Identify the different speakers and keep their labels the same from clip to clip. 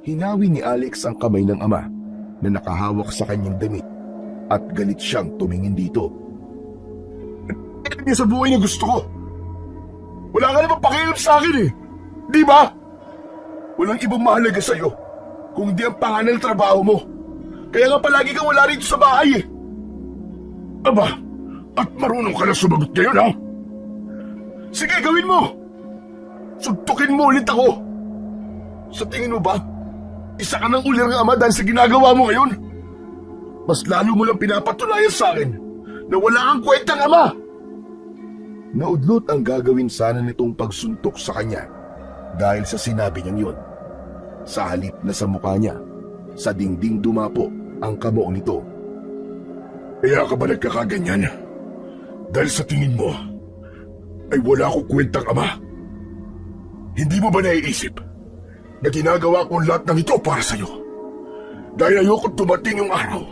Speaker 1: Hinawi ni Alex ang kamay ng ama na nakahawak sa kanyang damit at galit siyang tumingin dito. Ano niya sa buhay na gusto ko? Wala ka naman pakialam sa akin eh. Di ba? Walang ibang mahalaga sa'yo kung di ang pangalan ng trabaho mo. Kaya nga palagi kang wala rito sa bahay eh. Aba, at marunong ka na sumagot ngayon ha? Sige, gawin mo! Suntukin mo ulit ako! Sa tingin mo ba, isa ka ng ulirang ama dahil sa ginagawa mo ngayon? Mas lalo mo lang pinapatunayan sa akin na wala kang kwentang ama! Naudlot ang gagawin sana nitong pagsuntok sa kanya dahil sa sinabi niyang yun. Sa halip na sa mukha niya, sa dingding dumapo ang kamao nito. Kaya ka ba nagkakaganyan? Dahil sa tingin mo, ay wala akong kwentang ama? Hindi mo ba naiisip na ginagawa ko lahat ng ito para sa'yo? Dahil ayoko dumating yung araw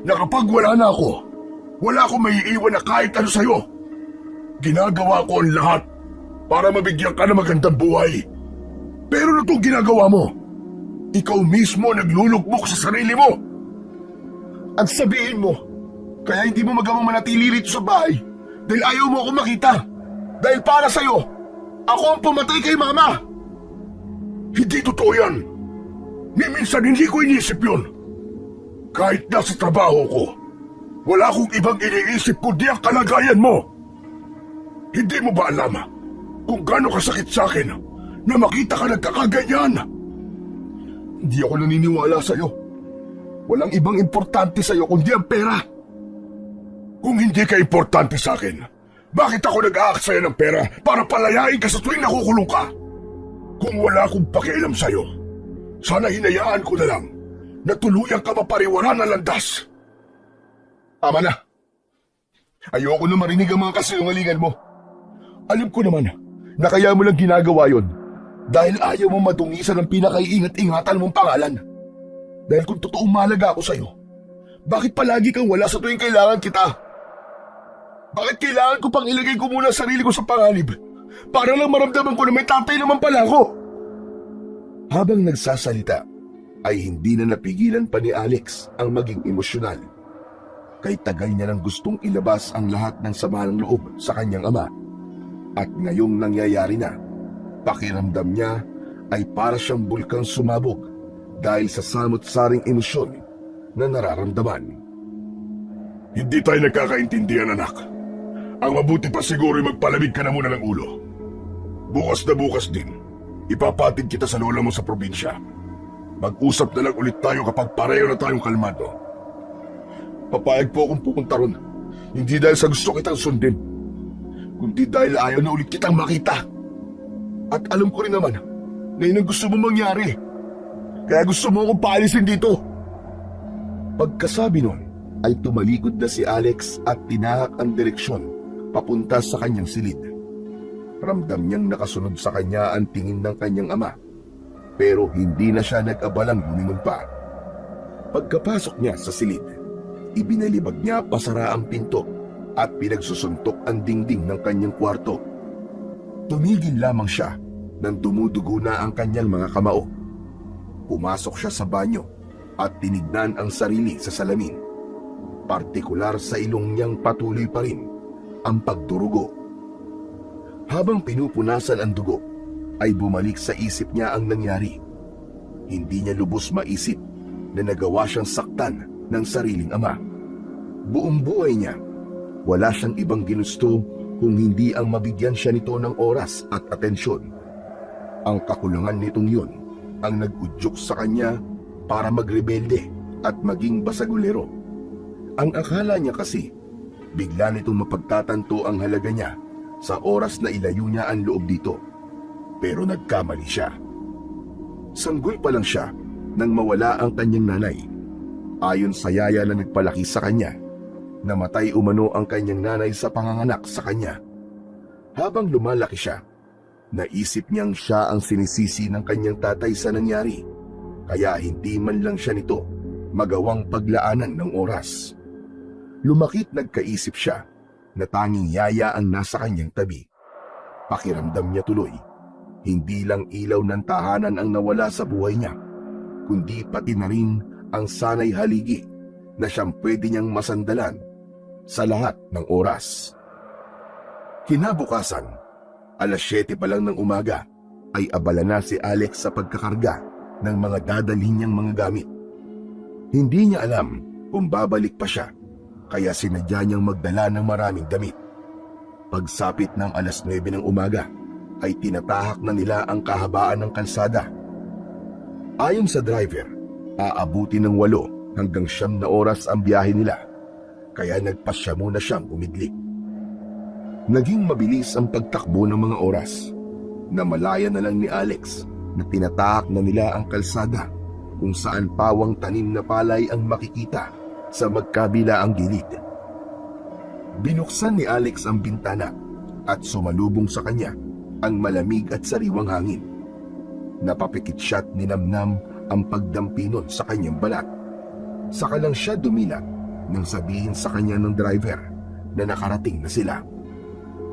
Speaker 1: na kapag wala na ako, wala akong maiiwan na kahit ano sa'yo. Ginagawa ko ang lahat para mabigyan ka ng magandang buhay. Pero na itong ginagawa mo, ikaw mismo naglulugmok sa sarili mo. At sabihin mo, kaya hindi mo magawang manatili rito sa bahay dahil ayaw mo ako makita. Dahil para sa'yo, ako ang pumatay kay mama. Hindi totoo yan. Ni minsan hindi ko iniisip yun. Kahit nasa trabaho ko, wala akong ibang iniisip kundi ang kalagayan mo. Hindi mo ba alam kung gaano kasakit sa akin na makita ka nagkakaganyan? Hindi ako naniniwala sa'yo. Walang ibang importante sa'yo kundi ang pera. Kung hindi ka importante sa akin, bakit ako nag-aaksaya ng pera para palayain ka sa tuwing nakukulong ka? Kung wala akong pakialam sa'yo, sana hinayaan ko na lang na tuluyang ka mapariwara ng landas. Tama na. Ayoko na marinig ang mga kasinungalingan mo. Alam ko naman na kaya mo lang ginagawa yon dahil ayaw mo madungisan ang pinakaiingat-ingatan mong pangalan. Dahil kung totoong mahalaga ako sa'yo, bakit palagi kang wala sa tuwing kailangan kita? Bakit kailangan ko pang ilagay ko muna ang sarili ko sa panganib para lang maramdaman ko na may tatay naman pala ako? Habang nagsasalita, ay hindi na napigilan pa ni Alex ang maging emosyonal. Kay tagal niya nang gustong ilabas ang lahat ng sama ng loob sa kanyang ama. At ngayong nangyayari na, pakiramdam niya ay para siyang bulkang sumabog dahil sa samot-saring emosyon na nararamdaman. Hindi tayo nagkakaintindihan, anak. Ang mabuti pa siguro ay magpalamig ka na muna ng ulo. Bukas na bukas din, ipapatid kita sa lola mo sa probinsya. Mag-usap na lang ulit tayo kapag pareho na tayong kalmado. Papayag po akong pumunta ron, hindi dahil sa gusto kitang sundin, kundi dahil ayaw na ulit kitang makita. At alam ko rin naman na yun ang gusto mo mangyari. Kaya gusto mo akong paalisin dito. Pagkasabi nun, ay tumalikod na si Alex at tinahak ang direksyon papunta sa kanyang silid. Ramdam niyang nakasunod sa kanya ang tingin ng kanyang ama, pero hindi na siya nag-abalang lumingon pa. Pagkapasok niya sa silid, ibinalibag niya pasara ang pinto at pinagsusuntok ang dingding ng kanyang kwarto. Tumigil lamang siya nang dumudugo na ang kanyang mga kamao. Pumasok siya sa banyo at tinignan ang sarili sa salamin. Partikular sa ilong niyang patuloy pa rin ang pagdurugo. Habang pinupunasan ang dugo, ay bumalik sa isip niya ang nangyari. Hindi niya lubos maisip na nagawa siyang saktan ng sariling ama. Buong buhay niya, wala siyang ibang ginusto kung hindi ang mabigyan siya nito ng oras at atensyon. Ang kakulangan nitong yun ang nag-udyok sa kanya para magrebelde at maging basagulero. Ang akala niya kasi, bigla nitong mapagtatanto ang halaga niya sa oras na ilayo niya ang loob dito. Pero nagkamali siya. Sanggol pa lang siya nang mawala ang kanyang nanay. Ayon sa yaya na nagpalaki sa kanya, namatay umano ang kanyang nanay sa panganganak sa kanya. Habang lumalaki siya, naisip niyang siya ang sinisisi ng kanyang tatay sa nangyari, kaya hindi man lang siya nito magawang paglaanan ng oras. Lumakit nagkaisip siya na tanging yaya ang nasa kanyang tabi. Pakiramdam niya tuloy, hindi lang ilaw ng tahanan ang nawala sa buhay niya, kundi pati na rin ang sanay haligi na siyang pwede niyang masandalan sa lahat ng oras. Kinabukasan, alas 7 pa lang ng umaga, ay abala na si Alex sa pagkakarga ng mga dadalhin niyang mga gamit. Hindi niya alam kung babalik pa siya, kaya sinadya niyang magdala ng maraming damit. Pagsapit ng alas 9 ng umaga, ay tinatahak na nila ang kahabaan ng kalsada. Ayon sa driver, aabuti ng 8 hanggang 9 na oras ang biyahe nila, kaya nagpasya muna siyang umidlik. Naging mabilis ang pagtakbo ng mga oras. Namalaya na lang ni Alex na tinatahak na nila ang kalsada kung saan pawang tanim na palay ang makikita sa magkabilaang gilid. Binuksan ni Alex ang bintana at sumalubong sa kanya ang malamig at sariwang hangin. Napapikit siya't ninamnam ang pagdampinon sa kanyang balat. Saka lang siya dumilat nang sabihin sa kanya ng driver na nakarating na sila.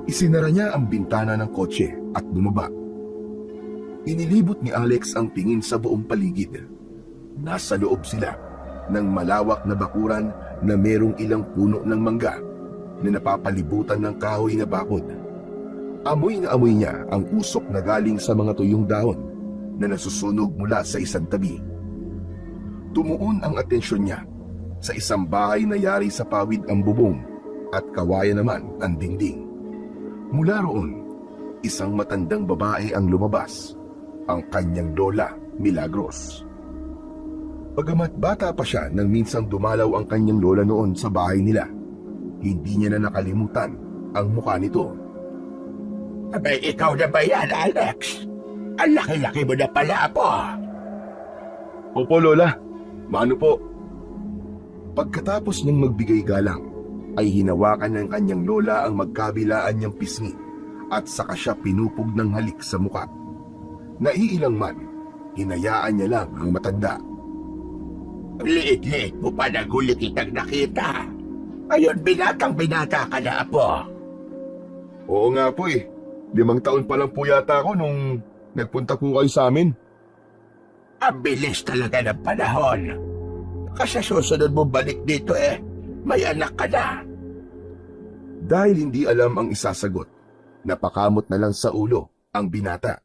Speaker 1: Isinara niya ang bintana ng kotse at bumaba. Inilibot ni Alex ang tingin sa buong paligid. Nasa loob sila ng malawak na bakuran na merong ilang puno ng mangga na napapalibutan ng kahoy na bakod. Amoy na amoy niya ang usok na galing sa mga tuyong dahon na nasusunog mula sa isang tabi. Tumuon ang atensyon niya sa isang bahay na yari sa pawid ang bubong at kawayan naman ang dingding. Mula roon, isang matandang babae ang lumabas, ang kanyang lola, Milagros. Bagamat bata pa siya nang minsang dumalaw ang kanyang lola noon sa bahay nila, hindi niya na nakalimutan ang mukha nito.
Speaker 2: Abay, ikaw na ba yan, Alex? Ang laki-laki mo na pala, Apo.
Speaker 1: Opo, Lola. Mano po? Pagkatapos niyang magbigay galang, ay hinawakan ng kanyang lola ang magkabilaan niyang pisngi at saka siya pinupog ng halik sa mukha. Naiilang man, hinayaan niya lang ang matanda.
Speaker 2: Liit-liit mo pa ng huli kitang nakita. Ngayon, binatang-binata ka na, Apo.
Speaker 1: Oo nga po eh. 5 taon pa lang po yata ako nung nagpunta po kayo sa amin.
Speaker 2: Ang bilis talaga ng panahon. Kasi susunod mo balik dito may anak ka na.
Speaker 1: Dahil hindi alam ang isasagot, napakamot na lang sa ulo ang binata.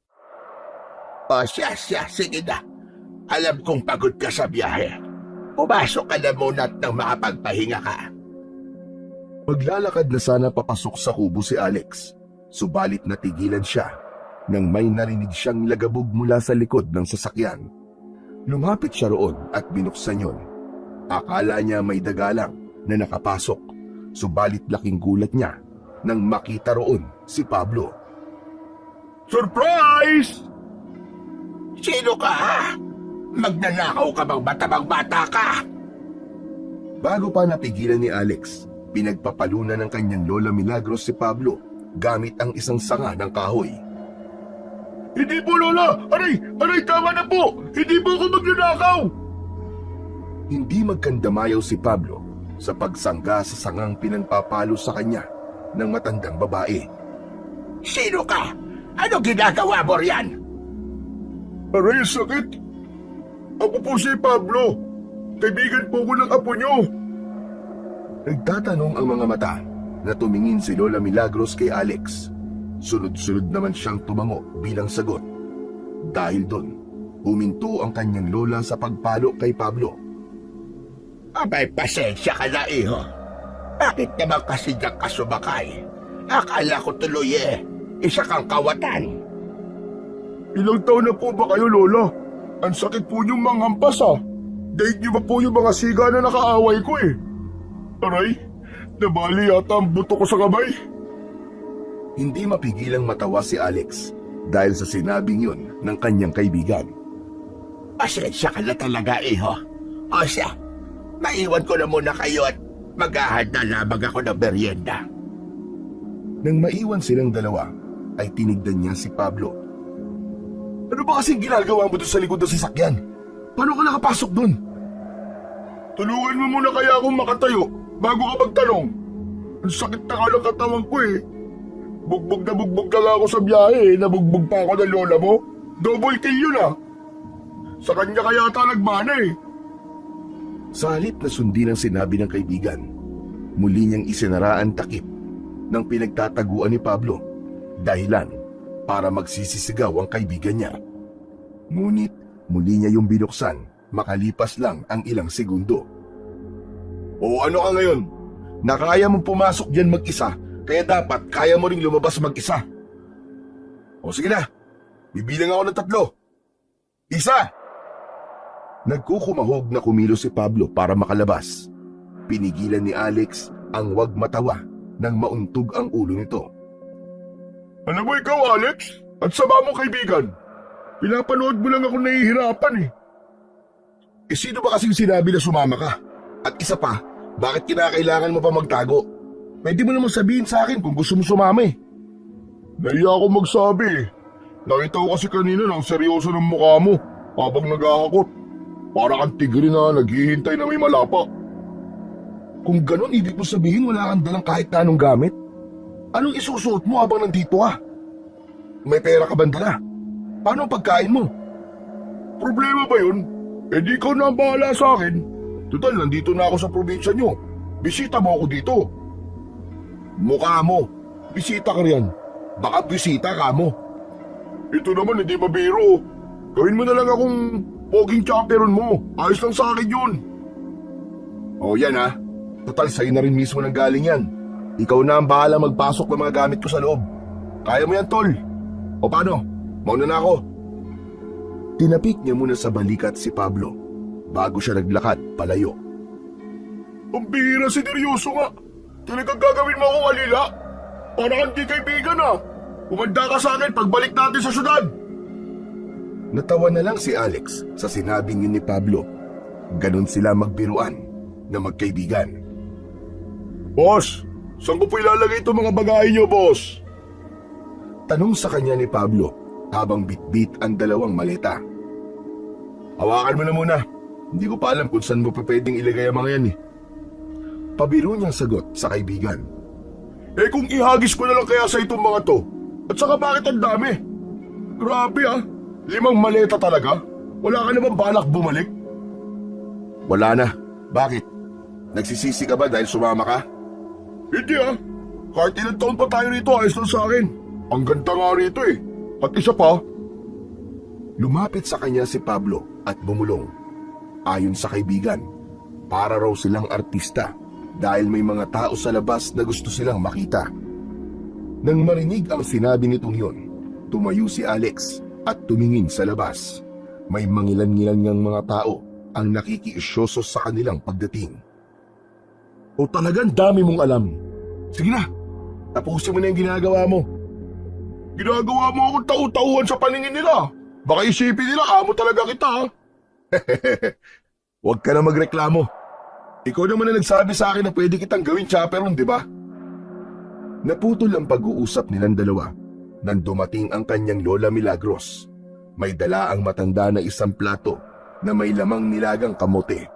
Speaker 2: O siya, sige na. Alam kong pagod ka sa biyahe. Pumasok ka na muna at nang makapagpahinga ka.
Speaker 1: Maglalakad na sana papasok sa kubo si Alex, subalit natigilan siya nang may narinig siyang lagabog mula sa likod ng sasakyan. Lumapit siya roon at binuksan yon. Akala niya may dagalang na nakapasok, subalit laking gulat niya nang makita roon si Pablo. Surprise!
Speaker 2: Sino ka, ha? Magnanakaw ka bang bata ka?
Speaker 1: Bago pa napigilan ni Alex, pinagpapalunan ng kanyang lola Milagros si Pablo gamit ang isang sanga ng kahoy. Hindi po, Lola! Aray, tama na po! Hindi po ako magnanakaw! Hindi magkandamayaw si Pablo sa pagsangga sa sangang pinagpapalo sa kanya ng matandang babae.
Speaker 2: Sino ka? Ano ginagawa mo riyan?
Speaker 1: Aray, sakit! Ako po si Pablo. Kaibigan po ko ng apo niyo. Nagtatanong ang mga mata na tumingin si Lola Milagros kay Alex. Sunod-sunod naman siyang tumango bilang sagot. Dahil doon, huminto ang kanyang lola sa pagpalo kay Pablo.
Speaker 2: Abay, pasensya ka na, iho. Bakit naman kasi diyan ka sumakay? Akala ko tuloy isa kang kawatan.
Speaker 1: Ilang taon na po ba kayo, Lola? Ang sakit po niyong manghampas, ha? Dahil niyo ba po yung mga siga na nakaaway ko, Aray, nabali yata ang buto ko sa kamay. Hindi mapigilang matawa si Alex dahil sa sinabing yun ng kanyang kaibigan.
Speaker 2: Pasensya ka na talaga, iho. O siya, maiwan ko na muna kayo at maghahanda lamang ako ng merienda.
Speaker 1: Nang maiwan silang dalawa, ay tinignan niya si Pablo. Ano ba kasing ginagawa mo doon sa likod ng sasakyan? Paano ka nakapasok doon? Tulungan mo muna kaya akong makatayo bago ka magtanong. Ang sakit na ka ng katawan ko Bugbog na nga ako sa biyahe. Nabugbog pa ako ng lola mo. Double kill yun Sa kanya kaya ata nagmana eh. Sa halip na sundin ang sinabi ng kaibigan, muli niyang isinara ang takip ng pinagtataguan ni Pablo, dahilan para magsisisigaw ang kaibigan niya. Ngunit muli niya yung binuksan makalipas lang ang ilang segundo. O ano ka ngayon? Nakaya mong pumasok dyan mag-isa, kaya dapat kaya mo ring lumabas mag-isa. O sige na, bibilang ako ng 3. 1! Nagkukumahog na kumilos si Pablo para makalabas. Pinigilan ni Alex ang wag matawa nang mauntog ang ulo nito. Ano mo ikaw, Alex? At sama mo kaibigan? Pinapanood mo lang ako nahihirapan eh. Eh sino ba kasing sinabi na sumama ka? At isa pa, bakit kinakailangan mo pa magtago? Pwede mo naman sabihin sa akin kung gusto mo sumama eh. Nahiya ako magsabi eh. Nakita ko kasi kanina ng seryoso ng mukha mo habang naghahakot. Para kang tigre na naghihintay na may malapa. Kung ganon, ibig mo sabihin wala kang dalang kahit na anong gamit? Anong isusuot mo habang nandito ka? May pera ka ba dala? Paano ang pagkain mo? Problema ba yun? Eh di ikaw na ang bahala sa akin. Total, nandito na ako sa probinsya nyo. Bisita mo ako dito. Mukha mo. Bisita ka riyan. Baka bisita ka mo. Ito naman hindi mabiro. Gawin mo na lang akong poging chaperon mo. Ayos lang sa akin yun. O yan ha. Total, sa'yo na rin mismo nang galing yan. Ikaw na ang bahala magpasok ng mga gamit ko sa loob. Kaya mo yan, tol. O paano? Mauna na ako. Tinapik niya muna sa balikat si Pablo bago siya naglakad palayo. Ang bihira, sineryoso nga. Talagang gagawin mo akong alila. Para kang di kaibigan ah. Umanda ka sa akin pagbalik natin sa syudad. Natawa na lang si Alex sa sinabing yun ni Pablo. Ganon sila magbiruan na magkaibigan. Boss, saan ko po ilalagay itong mga bagay niyo, boss? Tanong sa kanya ni Pablo habang bitbit ang 2 maleta. Hawakan mo na muna. Hindi ko pa alam kung saan mo pa pwedeng ilagay ang mga yan eh. Pabiro niyang sagot sa kaibigan. Eh kung ihagis ko na lang kaya sa itong mga to, at saka bakit ang dami? Grabe ah, 5 maleta talaga? Wala ka naman balak bumalik? Wala na. Bakit? Nagsisisi ka ba dahil sumama ka? Hindi ah. Kahit ilang taon pa tayo rito, ayos lang sa akin. Ang ganda nga rito eh. At isa pa. Lumapit sa kanya si Pablo at bumulong. Ayon sa kaibigan, para raw silang artista dahil may mga tao sa labas na gusto silang makita. Nang marinig ang sinabi nitong yun, tumayo si Alex at tumingin sa labas. May mangilan-ngilan niyang mga tao ang nakikiisyoso sa kanilang pagdating. O talagang dami mong alam. Sige na, tapusin mo na yung ginagawa mo. Ginagawa mo akong tau-tauhan sa paningin nila. Baka isipin nila, amo talaga kita ha. Huwag ka na magreklamo. Ikaw naman na nagsabi sa akin na pwede kitang gawin chaperon, di ba? Naputol ang pag-uusap nilang dalawa nang dumating ang kanyang Lola Milagros. May dala ang matanda na isang plato na may lamang nilagang kamote.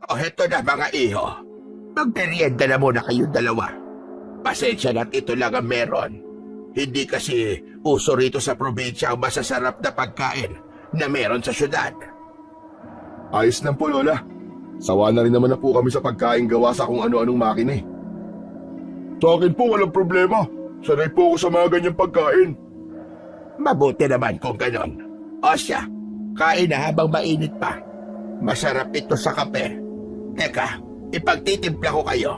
Speaker 2: O heto na mga iho. Magmerienda na muna kayong 2. Pasensya na't ito lang ang meron. Hindi kasi uso rito sa probinsya ang masasarap na pagkain na meron sa syudad.
Speaker 1: Ayos lang po, Lola. Sawa na rin naman na po kami sa pagkain gawa sa kung ano-anong makina eh. Sa akin po walang problema. Sanay po ako sa mga ganyang pagkain.
Speaker 2: Mabuti naman kung ganon. O siya, kain na habang mainit pa. Masarap ito sa kape. Teka, ipagtitimpla ko kayo.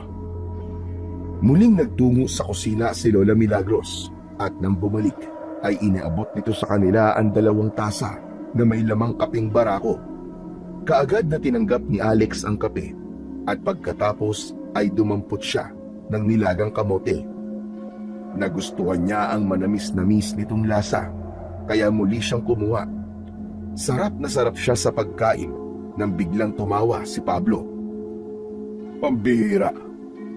Speaker 1: Muling nagtungo sa kusina si Lola Milagros at nang bumalik ay inaabot nito sa kanila ang 2 tasa na may lamang kapeng barako. Kaagad na tinanggap ni Alex ang kape at pagkatapos ay dumampot siya ng nilagang kamote. Nagustuhan niya ang manamis-namis nitong lasa kaya muli siyang kumuha. Sarap na sarap siya sa pagkain nang biglang tumawa si Pablo. Pambihira.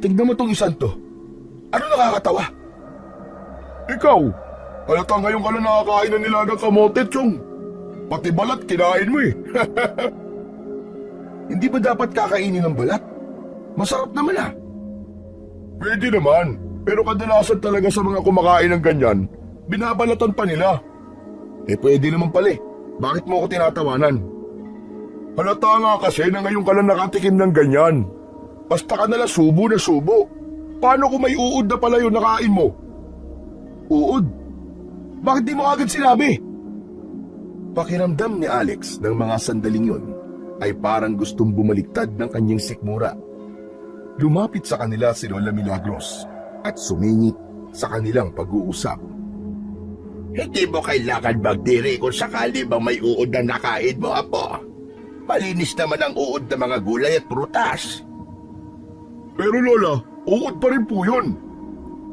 Speaker 1: Tignan mo tong isang to. Ano nakakatawa? Ikaw, halata ngayon ka na nakakain ng nilagang kamote, Chong. Pati balat kinain mo eh. Hindi ba dapat kakainin ng balat? Masarap naman ah. Pwede naman, pero kadalasan talaga sa mga kumakain ng ganyan, binabalatan pa nila. Eh pwede naman pala eh. Bakit mo ako tinatawanan? Halata nga kasi na ngayon ka lang nakatikim ng ganyan. Basta ka nalang subo na subo. Paano kung may uod na pala yun nakain mo? Uod? Bakit di mo agad sinabi? Pakiramdam ni Alex ng mga sandaling yun ay parang gustong bumaliktad ng kanyang sikmura. Lumapit sa kanila si Lola Milagros at sumingit sa kanilang pag-uusap.
Speaker 2: Hindi mo kailangan magdiri kung sakali bang may uod na nakain mo, Apo. Malinis naman ang uod ng mga gulay at prutas.
Speaker 1: Pero Lola, uod pa rin po yun.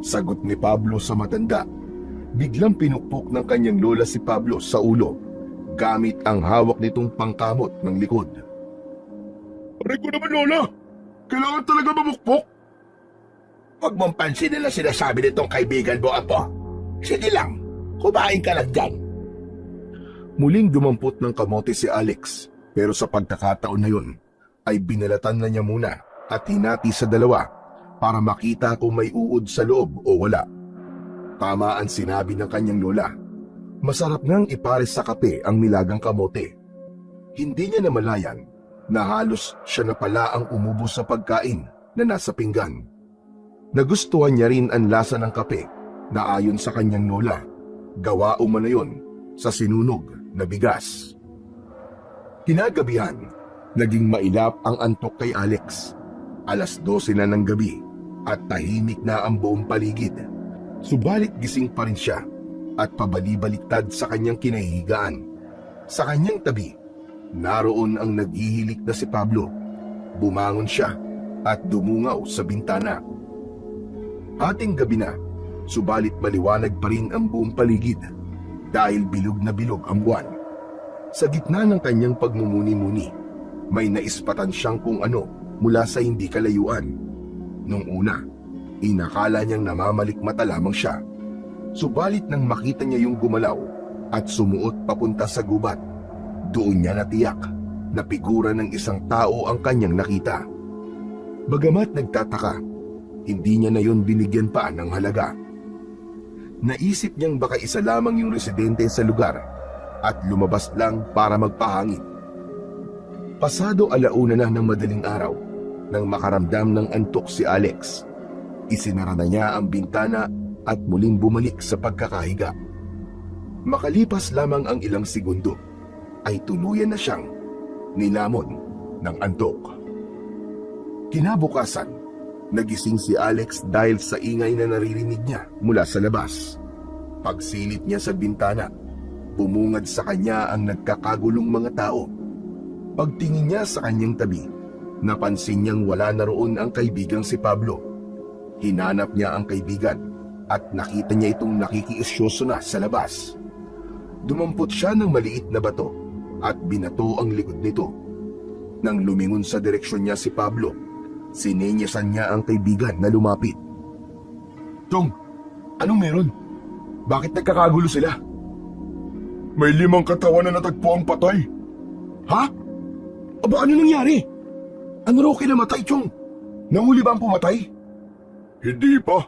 Speaker 1: Sagot ni Pablo sa matanda. Biglang pinukpok ng kanyang lola si Pablo sa ulo gamit ang hawak nitong pangkamot ng likod. Aray ko naman, Lola! Kailangan talaga mamukpok?
Speaker 2: Huwag mong pansinin na sinasabi nitong kaibigan mo, Apo. Sige lang, kumain ka lang dyan.
Speaker 1: Muling dumampot ng kamote si Alex, pero sa pagkakataon na yun, ay binalatan na niya muna at hinati sa dalawa para makita kung may uod sa loob o wala. Tama ang sinabi ng kanyang lola. Masarap ngang ipares sa kape ang nilagang kamote. Hindi niya namalayan na halos siya na pala ang umubos sa pagkain na nasa pinggan. Nagustuhan niya rin ang lasa ng kape na ayon sa kanyang lola, gawa umano yun sa sinunog na bigas. Kinagabihan, naging mailap ang antok kay Alex. 12:00 na ng gabi at tahimik na ang buong paligid. Subalit gising pa rin siya at pabali-baliktad sa kanyang kinahihigaan. Sa kanyang tabi, naroon ang naghihilik na si Pablo. Bumangon siya at dumungaw sa bintana. Hating gabi na, subalit maliwanag pa rin ang buong paligid dahil bilog na bilog ang buwan. Sa gitna ng kanyang pagmumuni-muni, may naispatan siyang kung ano mula sa hindi kalayuan. Nung una, inakala niyang namamalikmata lamang siya. Subalit nang makita niya yung gumalaw at sumuot papunta sa gubat, doon niya natiyak na figura ng isang tao ang kanyang nakita. Bagamat nagtataka, hindi niya na yun binigyan pa ng halaga. Naisip niyang baka isa lamang yung residente sa lugar at lumabas lang para magpahangin. Pasado 1:00 na ng madaling araw nang makaramdam ng antok si Alex. Isinara na niya ang bintana at muling bumalik sa pagkakahiga. Makalipas lamang ang ilang segundo, ay tuluyan na siyang nilamon ng antok. Kinabukasan, nagising si Alex dahil sa ingay na naririnig niya mula sa labas. Pagsilip niya sa bintana, bumungad sa kanya ang nagkakagulong mga tao. Pagtingin niya sa kanyang tabi, napansin niyang wala na roon ang kaibigang si Pablo. Hinanap niya ang kaibigan at nakita niya itong nakikiisyoso na sa labas. Dumampot siya ng maliit na bato at binato ang likod nito. Nang lumingon sa direksyon niya si Pablo, sininyasan niya ang kaibigan na lumapit. Tong, anong meron? Bakit nagkakagulo sila? May 5 katawan na natagpo ang patay. Ha? Aba, ano nangyari? Ano raw kinamatay, Chong? Nahuli ba ang pumatay? Hindi pa.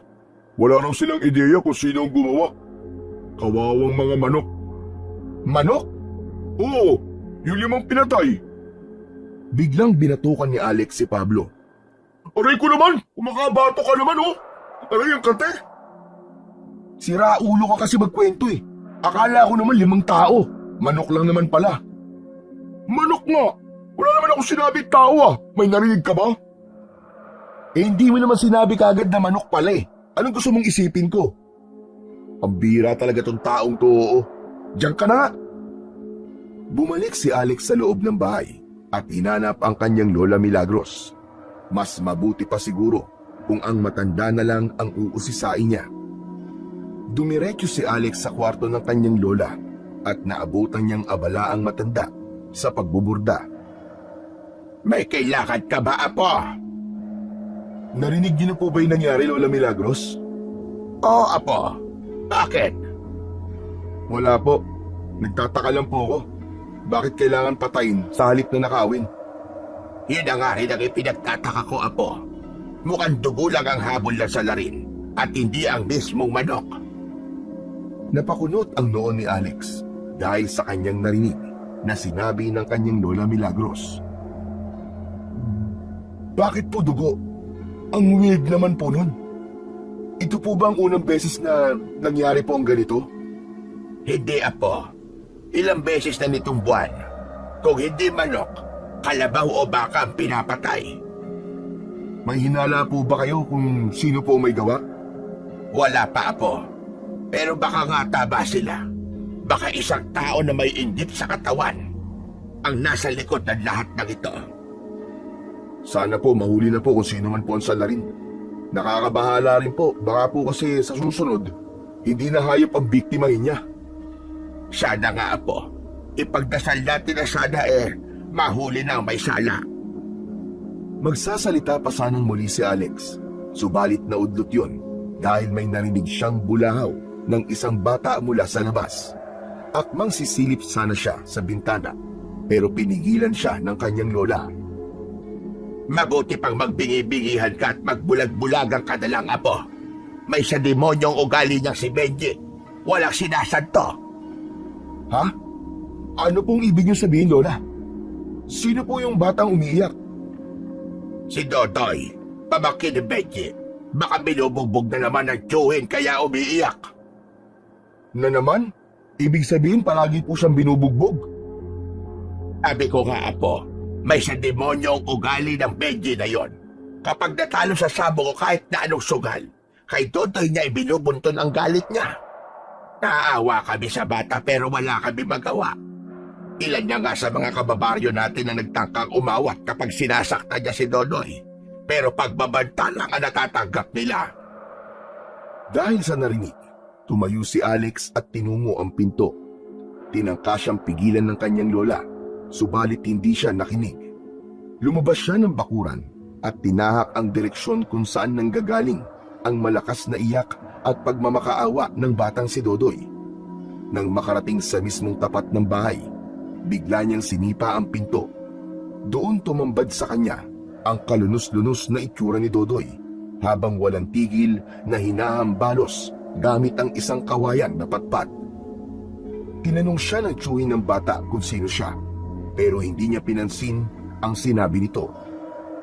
Speaker 1: Wala raw silang ideya kung sino ang gumawa. Kawawang mga manok. Manok? Oo, yung 5 pinatay. Biglang binatukan ni Alex si Pablo. Aray ko naman! Kumakabato ka naman, oh! Aray ang kate! Sira ulo ka kasi magkwento eh. Akala ko naman 5 tao. Manok lang naman pala. Manok nga! Wala naman ako sinabi tao ah. May narinig ka ba? Eh hindi mo naman sinabi kagad na manok pala eh. Anong gusto mong isipin ko? Ang bira talaga tong taong to, oo. Diyan ka na nga. Bumalik si Alex sa loob ng bahay at hinanap ang kanyang Lola Milagros. Mas mabuti pa siguro kung ang matanda na lang ang uusisain niya. Dumiretso si Alex sa kwarto ng kanyang lola at naabutan niyang abala ang matanda sa pagbuburda.
Speaker 2: May kailangan ka ba, Apo?
Speaker 1: Narinig niyo na po ba yung nangyari, Lola Milagros?
Speaker 2: Oo, Apo. Bakit?
Speaker 1: Wala po. Nagtataka lang po ako. Bakit kailangan patayin sa halip na nakawin?
Speaker 2: Yun na nga rin ang ipinagtataka ko, Apo. Mukhang dugo lang ang habol na salarin at hindi ang mismong manok.
Speaker 1: Napakunot ang noon ni Alex dahil sa kanyang narinig. na sinabi ng kanyang Lola Milagros. Bakit po dugo? Ang weird naman po nun. Ito po ba ang unang beses na nangyari po ang ganito?
Speaker 2: Hindi, Apo. Ilang beses na nitong buwan. Kung hindi manok, kalabaw o baka ang pinapatay.
Speaker 1: May hinala po ba kayo kung sino po may gawa?
Speaker 2: Wala pa, Apo. Pero baka nga taba sila. Baka isang tao na may inggit sa katawan ang nasa likod ng lahat ng ito.
Speaker 1: Sana po mahuli na po kung sino man po ang salarin. Nakakabahala rin po. Baka po kasi sa susunod, hindi na hayop ang biktimahin niya.
Speaker 2: Sana nga, Apo. Ipagdasal natin na sana mahuli na ang may sala.
Speaker 1: Magsasalita pa sanang muli si Alex. Subalit naudlot yun dahil may narinig siyang bulahaw ng isang bata mula sa labas. Akmang sisilip sana siya sa bintana pero pinigilan siya ng kanyang lola.
Speaker 2: Mabuti pang magbingi-bingihan ka at magbulag-bulagang ka na lang, Apo. May sa demonyong ugali niyang si Benji. Walang sinasanto.
Speaker 1: Ha? Ano pong ibig niyo sabihin, Lola? Sino po yung batang umiiyak?
Speaker 2: Si Dodoy, pamangkin ni Benji. Baka binubugbog na naman ng tiyuhin kaya umiiyak.
Speaker 1: Na naman? Ibig sabihin palagi po siyang binubugbog?
Speaker 2: Sabi ko nga, Apo, may sa demonyong ugali ng Benji na yon. Kapag natalo sa sabong o kahit na anong sugal, kay Dodoy niya ibinubunton ang galit niya. Naaawa kami sa bata pero wala kami magawa. Ilan niya nga sa mga kababaryo natin na nagtangkang umawat kapag sinasakta niya si Dodoy. Pero pagbabanta lang ang natatanggap nila.
Speaker 1: Dahil sa narinig, tumayo si Alex at tinungo ang pinto. Tinangka siyang pigilan ng kanyang lola, subalit hindi siya nakinig. Lumabas siya ng bakuran at tinahak ang direksyon kung saan nanggagaling ang malakas na iyak at pagmamakaawa ng batang si Dodoy. Nang makarating sa mismong tapat ng bahay, bigla niyang sinipa ang pinto. Doon tumambad sa kanya ang kalunos-lunos na itsura ni Dodoy habang walang tigil na hinahambalos gamit ang isang kawayan na patpat. Tinanong siya ng tiyuhin ng bata kung sino siya, pero hindi niya pinansin ang sinabi nito.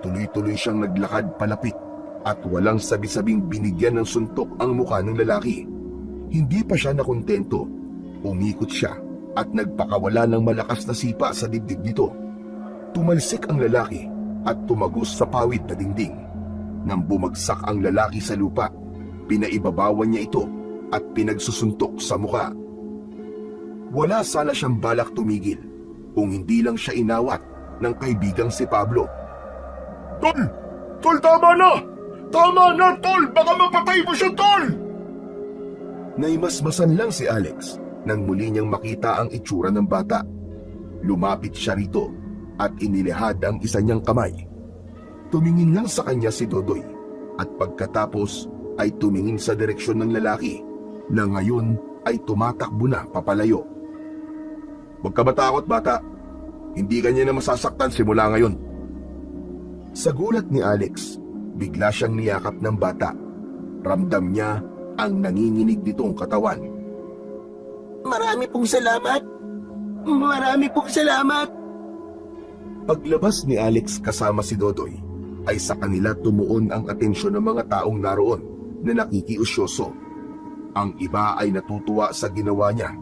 Speaker 1: Tuloy-tuloy siyang naglakad palapit at walang sabi-sabing binigyan ng suntok ang mukha ng lalaki. Hindi pa siya nakontento. Umikot siya at nagpakawala ng malakas na sipa sa dibdib nito. Tumalsik ang lalaki at tumagos sa pawid na dingding. Nang bumagsak ang lalaki sa lupa, pinaibabawan niya ito at pinagsusuntok sa mukha. Wala sana siyang balak tumigil kung hindi lang siya inawat ng kaibigang si Pablo. Tol! Tol, tama na! Tama na, Tol! Baka mapatay mo siya, Tol! Naimasmasan lang si Alex nang muli niyang makita ang itsura ng bata. Lumapit siya rito at inilihad ang isa niyang kamay. Tumingin lang sa kanya si Dodoy at pagkatapos ay tumingin sa direksyon ng lalaki na ngayon ay tumatakbo na papalayo. Huwag ka matakot, bata. Hindi ka niya na masasaktan simula ngayon. Sa gulat ni Alex, bigla siyang niyakap ng bata. Ramdam niya ang nanginginig nitong katawan.
Speaker 2: Marami pong salamat. Marami pong salamat.
Speaker 1: Paglabas ni Alex kasama si Dodoy, ay sa kanila tumuon ang atensyon ng mga taong naroon na nakikiusyoso. Ang iba ay natutuwa sa ginawa niya,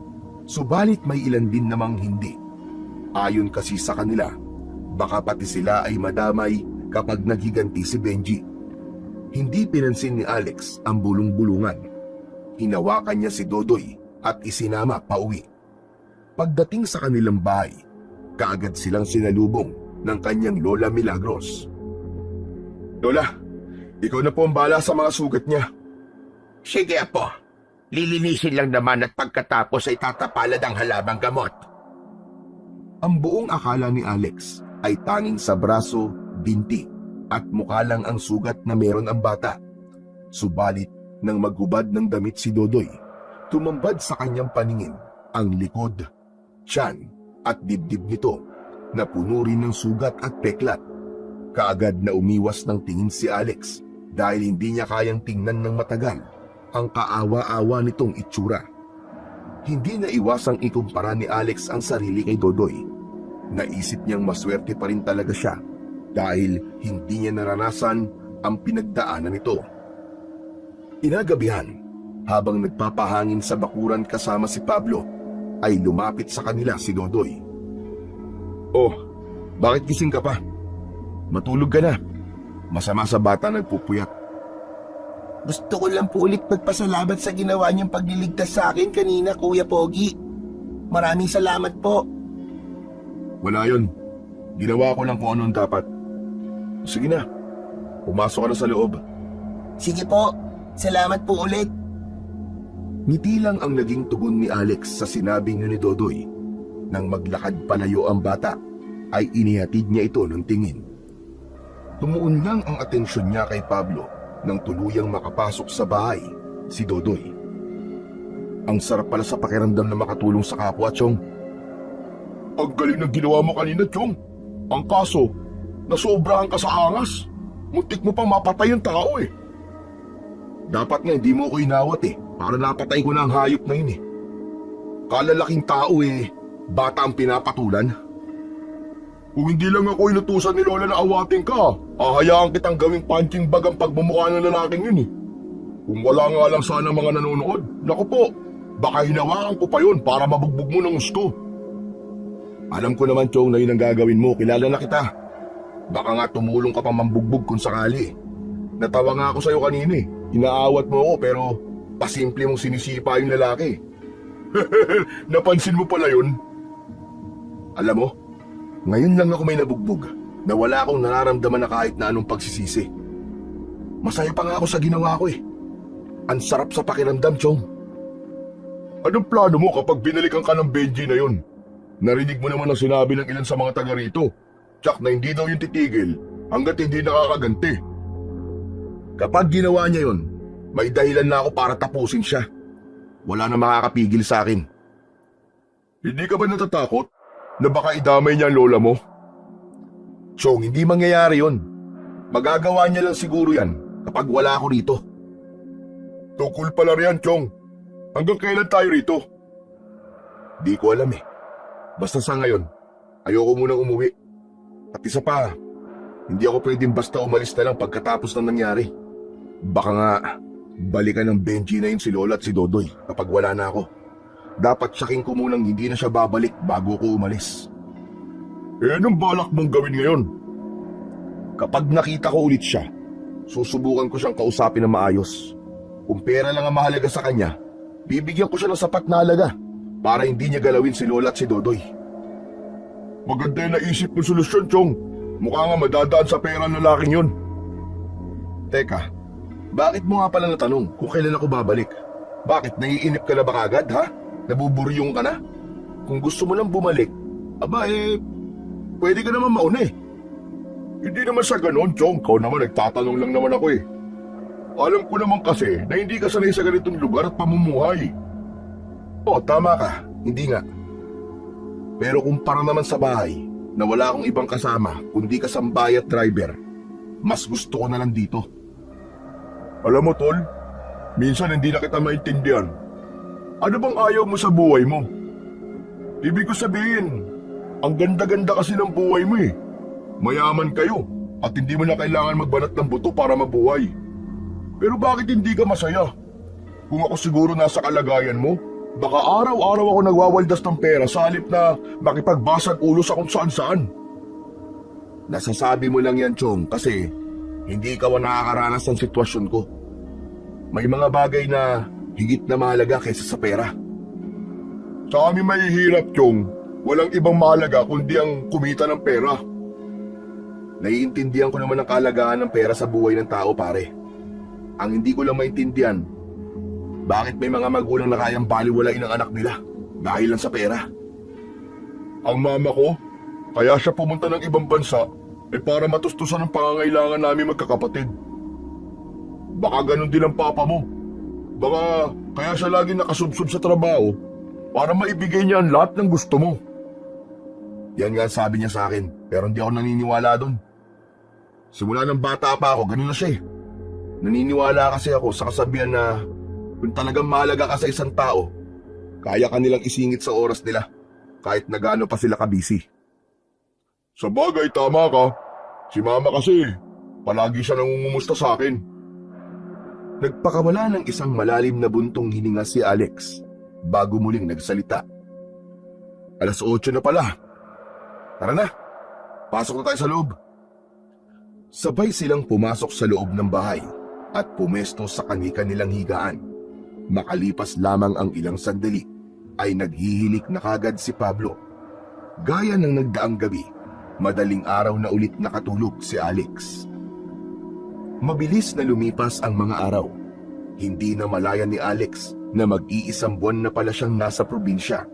Speaker 1: subalit may ilan din namang hindi. Ayon kasi sa kanila, baka pati sila ay madamay kapag naghiganti si Benji. Hindi pinansin ni Alex ang bulong-bulungan. Hinawakan niya si Dodoy at isinama pauwi. Pagdating sa kanilang bahay, kaagad silang sinalubong ng kanyang Lola Milagros. Lola, ikaw na po ang bahala sa mga sugat niya.
Speaker 2: Sige, Apo. Lilinisin lang naman at pagkatapos ay tatapalad ang halabang gamot.
Speaker 1: Ang buong akala ni Alex ay tanging sa braso, binti at mukha lang ang sugat na meron ang bata. Subalit nang maghubad ng damit si Dodoy, tumambad sa kanyang paningin ang likod, tiyan at dibdib nito na puno rin ng sugat at peklat. Kaagad na umiwas ng tingin si Alex dahil hindi niya kayang tingnan ng matagal ang kaawa-awa nitong itsura. Hindi na iwasang ikumpara ni Alex ang sarili kay Dodoy. Naisip niyang maswerte pa rin talaga siya dahil hindi niya naranasan ang pinagdaanan nito. Inagabihan, habang nagpapahangin sa bakuran kasama si Pablo, ay lumapit sa kanila si Dodoy. "Oh, bakit gising ka pa? Matulog ka na. Masama sa bata nagpupuyat."
Speaker 2: Gusto ko lang po ulit magpasalamat sa ginawa niyang pagliligtas sa akin kanina, Kuya Pogi. Maraming salamat po.
Speaker 1: "Wala yun. Ginawa ko lang kung anong dapat. Sige na, pumasok ka na sa loob."
Speaker 2: Sige po, salamat po ulit.
Speaker 1: Ngiti lang ang naging tugon ni Alex sa sinabing ni Dodoy. Nang maglakad palayo ang bata, ay inihatid niya ito ng tingin. Tumuon lang ang atensyon niya kay Pablo nang tuluyang makapasok sa bahay si Dodoy. Ang sarap pala sa pakiramdam na makatulong sa kapwa, Chong. "Ang galing ng ginawa mo kanina, Chong. Ang kaso, nasobrahan ka sa angas. Muntik mo pang mapatay yung tao eh." "Dapat nga hindi mo ako inawat eh. Para napatay ko na ang hayop na yun eh. Kalalaking tao eh, bata ang pinapatulan. Kung hindi lang ako inutusan ni Lola na awatin ka, hahayaan kitang gawing punching bag ang pagmumukha ng lalaking yun eh. Kung wala nga lang sana mga nanonood, naku po, baka hinawakan ko pa yun para mabugbog mo ng gusto." "Alam ko naman, Chong, na yun ang gagawin mo. Kilala na kita. Baka nga tumulong ka pa mambugbog kung sakali. Natawa nga ako sa'yo kanina eh. Inaawat mo ako pero pasimple mong sinisipa yung lalaki." "Napansin mo pala yun?" "Alam mo, ngayon lang ako may nabugbog na wala akong nararamdaman na kahit na anong pagsisisi. Masaya pa nga ako sa ginawa ko eh. Ang sarap sa pakiramdam, Chong." "Anong plano mo kapag binalikan ka ng Benji na yun? Narinig mo naman ang sinabi ng ilan sa mga taga rito. Tsak na hindi daw yung titigil hanggat hindi nakakaganti." "Kapag ginawa niya yun, may dahilan na ako para tapusin siya. Wala na makakapigil sa akin." "Hindi ka ba natatakot na baka idamay niya ang lola mo?" "Chong, hindi mangyayari yun. Magagawa niya lang siguro yan kapag wala ako rito." "Tukol pala riyan, Chong. Hanggang kailan tayo rito?" "Di ko alam eh. Basta sa ngayon, ayoko munang umuwi. At isa pa, hindi ako pwedeng basta umalis na lang pagkatapos ng nangyari. Baka nga, balikan ng Benji na yun si Lola at si Dodoy kapag wala na ako. Dapat tsaking ko munang hindi na siya babalik bago ko umalis." "Anong balak mong gawin ngayon?" "Kapag nakita ko ulit siya, susubukan ko siyang kausapin na maayos. Kung pera lang ang mahalaga sa kanya, bibigyan ko siya ng sapat na halaga para hindi niya galawin si Lola at si Dodoy." "Maganda yung naisip mong solusyon, Chong. Mukha nga madadaan sa pera ng lalaking yun." "Teka, bakit mo nga pala natanong kung kailan ako babalik? Bakit, naiinip ka na ba kagad, ha? Nabuburyong ka na? Kung gusto mo lang bumalik, aba pwede ka naman mauna eh." "Hindi naman sa ganon, Chong. Ikaw naman, nagtatanong lang naman ako eh. Alam ko naman kasi na hindi ka sanay sa ganitong lugar at pamumuhay." "Oo, tama ka. Hindi nga. Pero kumpara naman sa bahay na wala akong ibang kasama kundi kasambay at driver, mas gusto ko na lang dito." "Alam mo, Tol, minsan hindi na kita maintindihan. Ano bang ayaw mo sa buhay mo? Ibig ko sabihin, ang ganda-ganda kasi ng buhay mo eh. Mayaman kayo at hindi mo na kailangan magbanat ng buto para mabuhay. Pero bakit hindi ka masaya? Kung ako siguro nasa kalagayan mo, baka araw-araw ako nagwawaldas ng pera sa halip na makipagbasag ulo sa kung saan-saan." "Nasasabi mo lang yan, Chong, kasi hindi ikaw ang nakakaranas ng sitwasyon ko. May mga bagay na higit na mahalaga kaysa sa pera." "Sa amin mahihirap, Chong. Walang ibang mahalaga kundi ang kumita ng pera." "Naiintindihan ko naman ang kahalagahan ng pera sa buhay ng tao, pare. Ang hindi ko lang maintindihan, bakit may mga magulang na kayang baliwalain ang anak nila dahil lang sa pera?" "Ang mama ko, kaya siya pumunta ng ibang bansa para matustusan ang pangangailangan namin magkakapatid. Baka ganun din ang papa mo. Baka kaya siya lagi nakasubsob sa trabaho para maibigay niya ang lahat ng gusto mo." Yan nga sabi niya sa akin, pero hindi ako naniniwala doon. Simula ng bata pa ako, ganun na siya eh. Naniniwala kasi ako sa kasabihan na kung talagang mahalaga ka sa isang tao, Kaya kanilang isingit sa oras nila, kahit na gaano pa sila kabisi. Sa bagay, tama ka. Si Mama kasi, palagi siya nangungumusta sa akin. Nagpakawala ng isang malalim na buntong hininga si Alex bago muling nagsalita. 8:00 na pala. Tara na, pasok na tayo sa loob. Sabay silang pumasok sa loob ng bahay at pumesto sa kani-kanilang higaan. Makalipas lamang ang ilang sandali ay naghihilik na kagad si Pablo. Gaya ng nagdaang gabi, madaling araw na ulit nakatulog si Alex. Mabilis na lumipas ang mga araw. Hindi na malaya ni Alex na mag-iisang buwan na pala siyang nasa probinsya.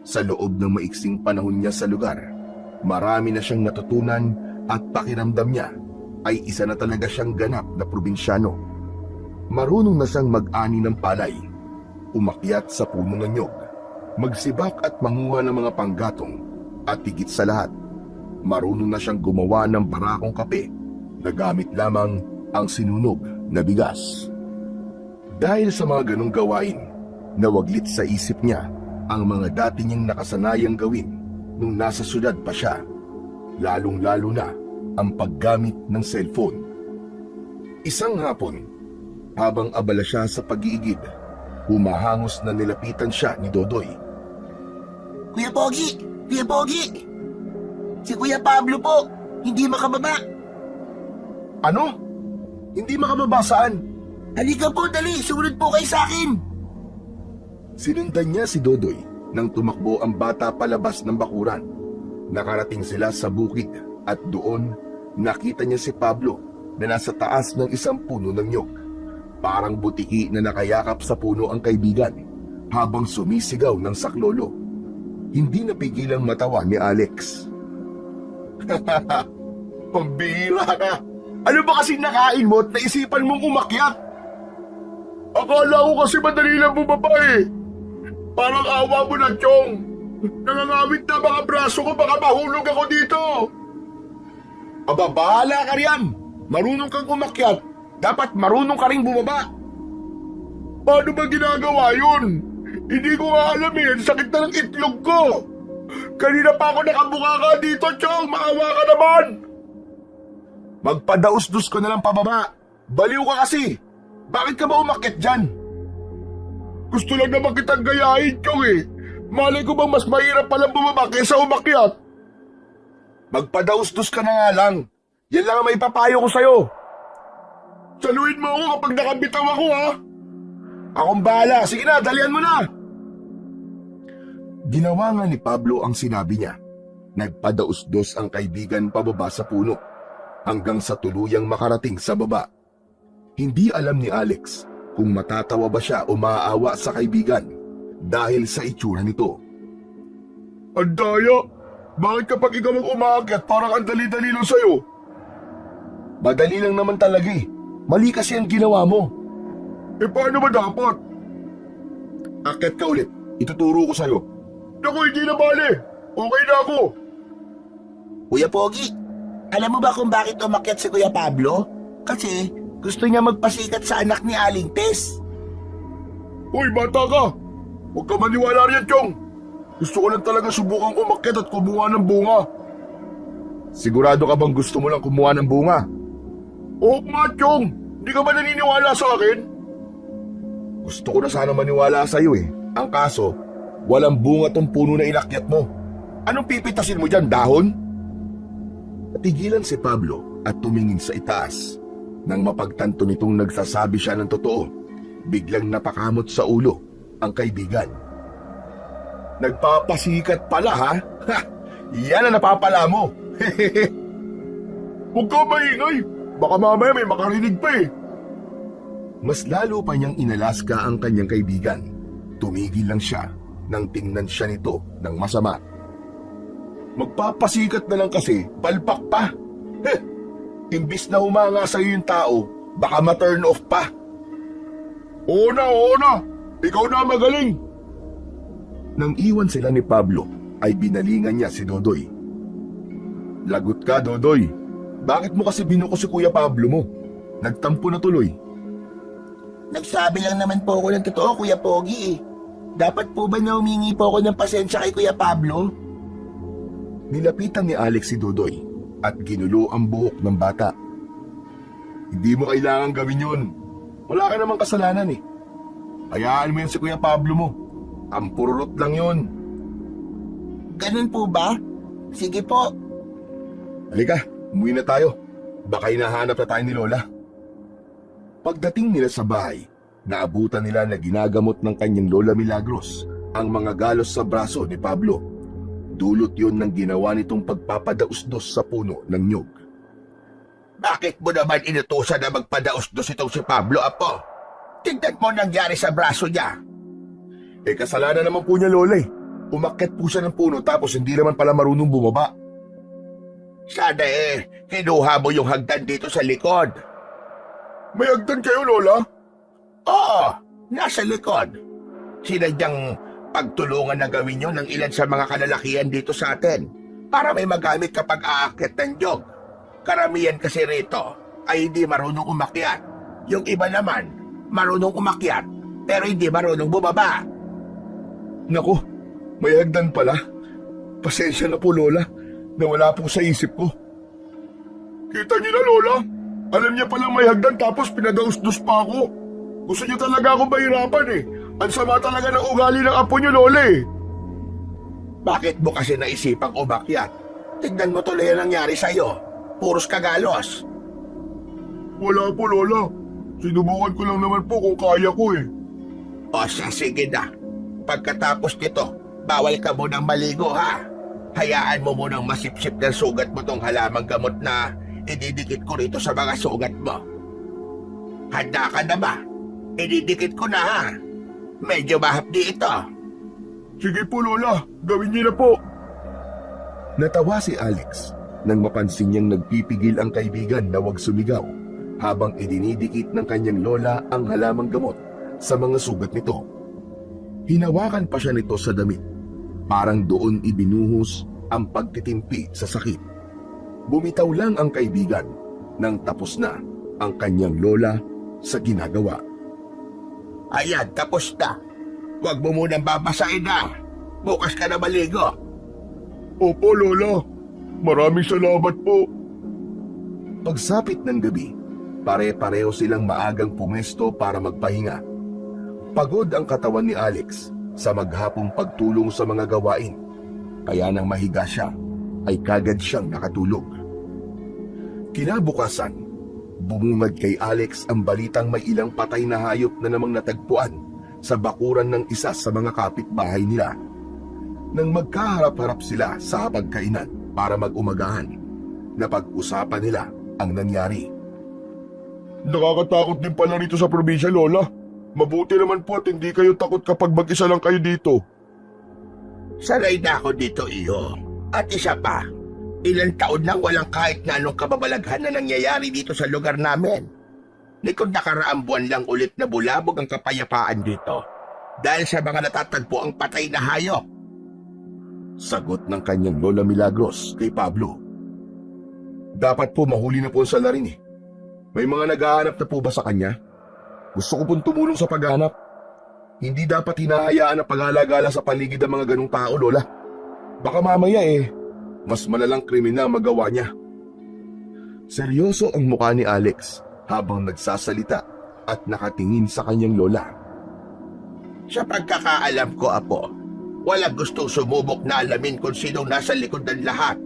Speaker 1: Sa loob ng maiksing panahon niya sa lugar, marami na siyang natutunan at pakiramdam niya ay isa na talaga siyang ganap na probinsyano. Marunong na siyang mag-ani ng palay, umakyat sa puno ng nyog, magsibak at manguha ng mga panggatong, at higit sa lahat, marunong na siyang gumawa ng barakong kape na gamit lamang ang sinunog na bigas. Dahil sa mga ganong gawain, nawaglit sa isip niya ang mga dati niyang nakasanayang gawin nung nasa syudad pa siya, lalong-lalo na ang paggamit ng cellphone. Isang hapon, habang abala siya sa pag-iigib, humahangos na nilapitan siya ni Dodoy.
Speaker 3: Kuya Pogi! Kuya Pogi! Si Kuya Pablo po! Hindi makababa!
Speaker 1: Ano? Hindi makababa saan?
Speaker 3: Halika po, dali! Sumunod po kayo sa akin!
Speaker 1: Sinundan niya si Dodoy nang tumakbo ang bata palabas ng bakuran. Nakarating sila sa bukid at doon nakita niya si Pablo na nasa taas ng isang puno ng nyog. Parang butiki na nakayakap sa puno ang kaibigan habang sumisigaw ng saklolo. Hindi napigilang matawa ni Alex. Pambihira ka! Ano ba kasi nakain mo at naisipan mong umakyat? Akala ko kasi madali lang bumaba eh. Parang awa mo na, Chong. Nangangamit na mga braso ko, baka mahulog ako dito. Aba, bahala ka riyan. Marunong kang umakyat. Dapat marunong ka rin bumaba. Paano ba ginagawa yun? Hindi ko nga alam eh. Sakit na ng itlog ko. Kanina pa ako nakabuka ka dito, Chong. Maawa ka naman. Magpadaus-dus ko na lang pababa. Baliw ka kasi. Bakit ka ba umakyat dyan? Gusto lang naman kitang gayahin, Chong eh. Malay ko bang mas mahirap palang bumaba kaysa umakyat? Magpadaus-dus ka na nga lang. Yan lang ang may papayo ko sa'yo. Saluhin mo ako kapag nakabitaw ako, ha? Akong bahala. Sige na, dalian mo na. Ginawa nga ni Pablo ang sinabi niya. Nagpadaus-dos ang kaibigan pababa sa puno hanggang sa tuluyang makarating sa baba. Hindi alam ni Alex kung matatawa ba siya o maaawa sa kaibigan dahil sa itsura nito. Andaya, bakit kapag ikaw ang umaakyat parang ang dali-dali lang sa'yo? Madali lang naman talaga eh. Mali kasi ang ginawa mo. Eh paano ba dapat? Akyat ka ulit. Ituturo ko sa'yo. Naku, hindi na bale. Okay na ako.
Speaker 3: Kuya Pogi, alam mo ba kung bakit umakyat si Kuya Pablo? Kasi gusto niya magpasikat sa anak ni Aling Tess.
Speaker 1: Hoy, bata ka. Huwag ka maniwala riyan, Chong. Gusto ko lang talaga subukang umakyat at kumuha ng bunga. Sigurado ka bang gusto mo lang kumuha ng bunga? Oo nga, Chong. Hindi ka ba naniniwala sa akin? Gusto ko na sana maniwala sa iyo eh. Ang kaso, walang bunga tong puno na inakyat mo. Anong pipitasin mo dyan, dahon? Natigilan si Pablo at tumingin sa itaas. Nang mapagtanto nitong nagsasabi siya ng totoo, biglang napakamot sa ulo ang kaibigan. Nagpapasikat pala, ha? Ha! Yan ang napapala mo. Huwag ka maingay. Baka mamaya may makarinig pa eh. Mas lalo pa niyang inalaska ang kanyang kaibigan. Tumigil lang siya nang tingnan siya nito ng masama. Magpapasikat na lang kasi, palpak pa. Heh! Imbis na humanga sa'yo yung tao, baka ma-turn off pa. Oo na. Ikaw na magaling. Nang iwan sila ni Pablo, ay binalingan niya si Dodoy. Lagot ka, Dodoy. Bakit mo kasi binuko si Kuya Pablo mo? Nagtampo na tuloy.
Speaker 3: Nagsabi lang naman po ako ng totoo, Kuya Pogi eh. Dapat po ba na humingi po ako ng pasensya kay Kuya Pablo?
Speaker 1: Nilapitan ni Alex si Dodoy at ginulo ang buhok ng bata. Hindi mo kailangan gawin yun. Wala ka namang kasalanan eh. Hayaan mo yan si Kuya Pablo mo. Ang pururot lang yun.
Speaker 3: Ganun po ba? Sige po.
Speaker 1: Halika, umuwi na tayo. Baka hinahanap na tayo ni Lola. Pagdating nila sa bahay, naabutan nila na ginagamot ng kanyang Lola Milagros ang mga galos sa braso ni Pablo. Dulot yun ng ginawa nitong pagpapadausdos sa puno ng nyug.
Speaker 2: Bakit mo naman inutusan na magpadaos-dos itong si Pablo, Apo? Tignan mo nangyari sa braso niya.
Speaker 1: Kasalanan naman po niya, Lola eh. Umakyat po siya ng puno tapos hindi naman pala marunong bumaba.
Speaker 2: Sana kinuha mo yung hagdan dito sa likod.
Speaker 1: May hagdan kayo, Lola?
Speaker 2: Oo, nasa likod. Sinadyang pagtulungan na gawin nyo ng ilan sa mga kalalakihan dito sa atin para may magamit kapag aakyat ng jog. Karamihan kasi rito ay hindi marunong umakyat. Yung iba naman, marunong umakyat pero hindi marunong bumaba.
Speaker 1: Naku, may hagdan pala. Pasensya na po, Lola. Nawala po sa isip ko. Kita niyo na, Lola. Alam niya palang may hagdan tapos pinadausdos pa ako. Gusto niyo talaga akong mahirapan eh. Ang sama talaga ng ugali ng apo niyo, Lola eh.
Speaker 2: Bakit mo kasi naisipang umakyat? Tignan mo tuloy ang nangyari sa'yo. Puros kagalos.
Speaker 1: Wala po, Lola. Sinubukan ko lang naman po kung kaya ko eh.
Speaker 2: O sige na. Pagkatapos nito, bawal ka munang maligo ha. Hayaan mo munang masipsip ng sugat mo tong halamang gamot na ididikit ko rito sa mga sugat mo. Handa ka na ba? Ididikit ko na ha. Medyo mahapdi ito.
Speaker 1: Sige po, Lola. Gawin niyo na po. Natawa si Alex nang mapansin niyang nagpipigil ang kaibigan na huwag sumigaw habang idinidikit ng kanyang lola ang halamang gamot sa mga sugat nito. Hinawakan pa siya nito sa damit. Parang doon ibinuhos ang pagtitimpi sa sakit. Bumitaw lang ang kaibigan nang tapos na ang kanyang lola sa ginagawa.
Speaker 2: Ayan, tapos na. Huwag mo munang babasahin na. Bukas ka na maligo.
Speaker 1: Opo, Lola. Maraming salamat po. Pagsapit ng gabi, pare-pareho silang maagang pumesto para magpahinga. Pagod ang katawan ni Alex sa maghapong pagtulong sa mga gawain. Kaya nang mahiga siya, ay kagad siyang nakatulog. Kinabukasan, bumungad kay Alex ang balitang may ilang patay na hayop na namang natagpuan sa bakuran ng isa sa mga kapitbahay nila. Nang magkaharap-harap sila sa pagkainan para mag-umagahan, napag-usapan nila ang nangyari. Nakakatakot din pala rito sa probinsya, Lola. Mabuti naman po at hindi kayo takot kapag mag-isa lang kayo dito.
Speaker 2: Sanay na ako dito, Iho. At isa pa, ilang taon nang walang kahit na anong kababalaghan na nangyayari dito sa lugar namin. Likod nakaraang buwan lang ulit na bulabog ang kapayapaan dito dahil sa mga natatagpo ang patay na hayop.
Speaker 1: Sagot ng kanyang Lola Milagros kay Pablo. Dapat po mahuli na po ang salarin eh. May mga naghahanap na po ba sa kanya? Gusto ko pong tumulong sa paghahanap. Hindi dapat hinahayaan ang pag-alagala sa paligid ng mga ganong tao, Lola. Baka mamaya mas malalang krimen na magawa niya. Seryoso ang mukha ni Alex habang nagsasalita at nakatingin sa kanyang lola.
Speaker 2: Sa pagkakaalam ko, Apo, walang gustong sumubok na alamin kung sinong nasa likod ng lahat.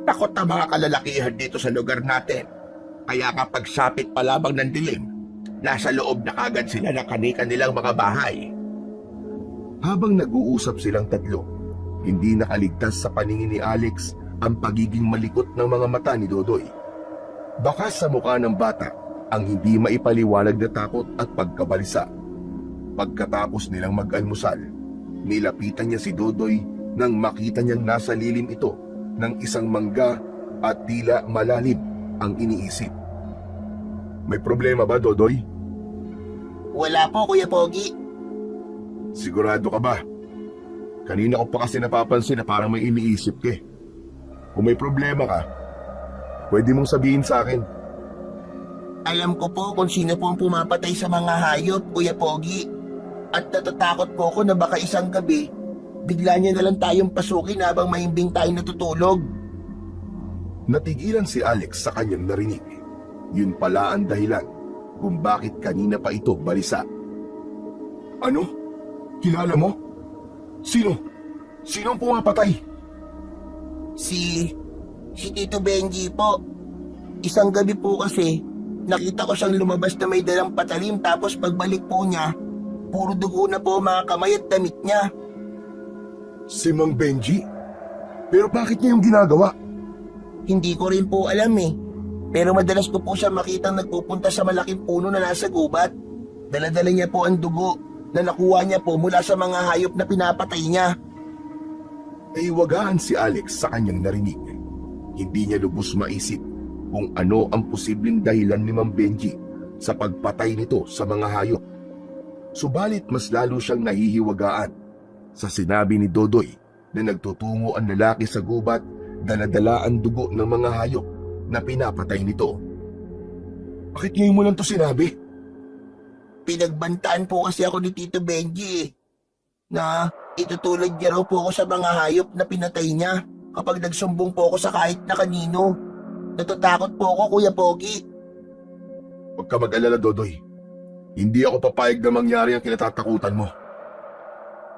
Speaker 2: Takot ang mga kalalakihan dito sa lugar natin. Kaya kapag sapit pa lamang ng dilim, nasa loob na kagad sila ng kani-kanilang mga bahay.
Speaker 1: Habang nag-uusap silang tatlo, hindi nakaligtas sa paningin ni Alex ang pagiging malikot ng mga mata ni Dodoy. Baka sa mukha ng bata ang hindi maipaliwanag na takot at pagkabalisa. Pagkatapos nilang mag-almusal, nilapitan niya si Dodoy nang makita niyang nasa lilim ito ng isang mangga at tila malalim ang iniisip. May problema ba, Dodoy?
Speaker 3: Wala po, Kuya Pogi.
Speaker 1: Sigurado ka ba? Kanina ko pa kasi napapansin na parang may iniisip ka eh. Kung may problema ka, pwede mong sabihin sa akin.
Speaker 3: Alam ko po kung sino po ang pumapatay sa mga hayop, Kuya Pogi. At natatakot po ako na baka isang gabi, bigla niya na lang tayong pasukin habang mahimbing tayong natutulog.
Speaker 1: Natigilan si Alex sa kanyang narinig. Yun pala ang dahilan kung bakit kanina pa ito balisa. Ano? Kilala mo? Sino? Sino ang pumapatay?
Speaker 3: Si Tito Benji po. Isang gabi po kasi, nakita ko siyang lumabas na may dalang patalim tapos pagbalik po niya, puro dugo na po mga kamay at damit niya.
Speaker 1: Si Mang Benji? Pero bakit niya yung ginagawa?
Speaker 3: Hindi ko rin po alam eh. Pero madalas ko po siya makitang nagpupunta sa malaking puno na nasa gubat. Daladala niya po ang dugo na nakuha niya po mula sa mga hayop na pinapatay niya.
Speaker 1: Ay wagaan si Alex sa kanyang narinig. Hindi niya lubos maisip kung ano ang posibleng dahilan ni Mang Benji sa pagpatay nito sa mga hayop. Subalit mas lalo siyang nahihiwagaan sa sinabi ni Dodoy na nagtutungo ang lalaki sa gubat, daladala ang dugo ng mga hayop na pinapatay nito. Bakit ngayon mo lang to sinabi?
Speaker 3: Pinagbantaan po kasi ako ni Tito Benji na itutulad niya raw po ako sa mga hayop na pinatay niya kapag nagsumbong po ako sa kahit na kanino. Natatakot po ako, Kuya Pogi.
Speaker 1: Huwag ka mag-alala, Dodoy. Hindi ako papayag na mangyari ang kinatatakutan mo.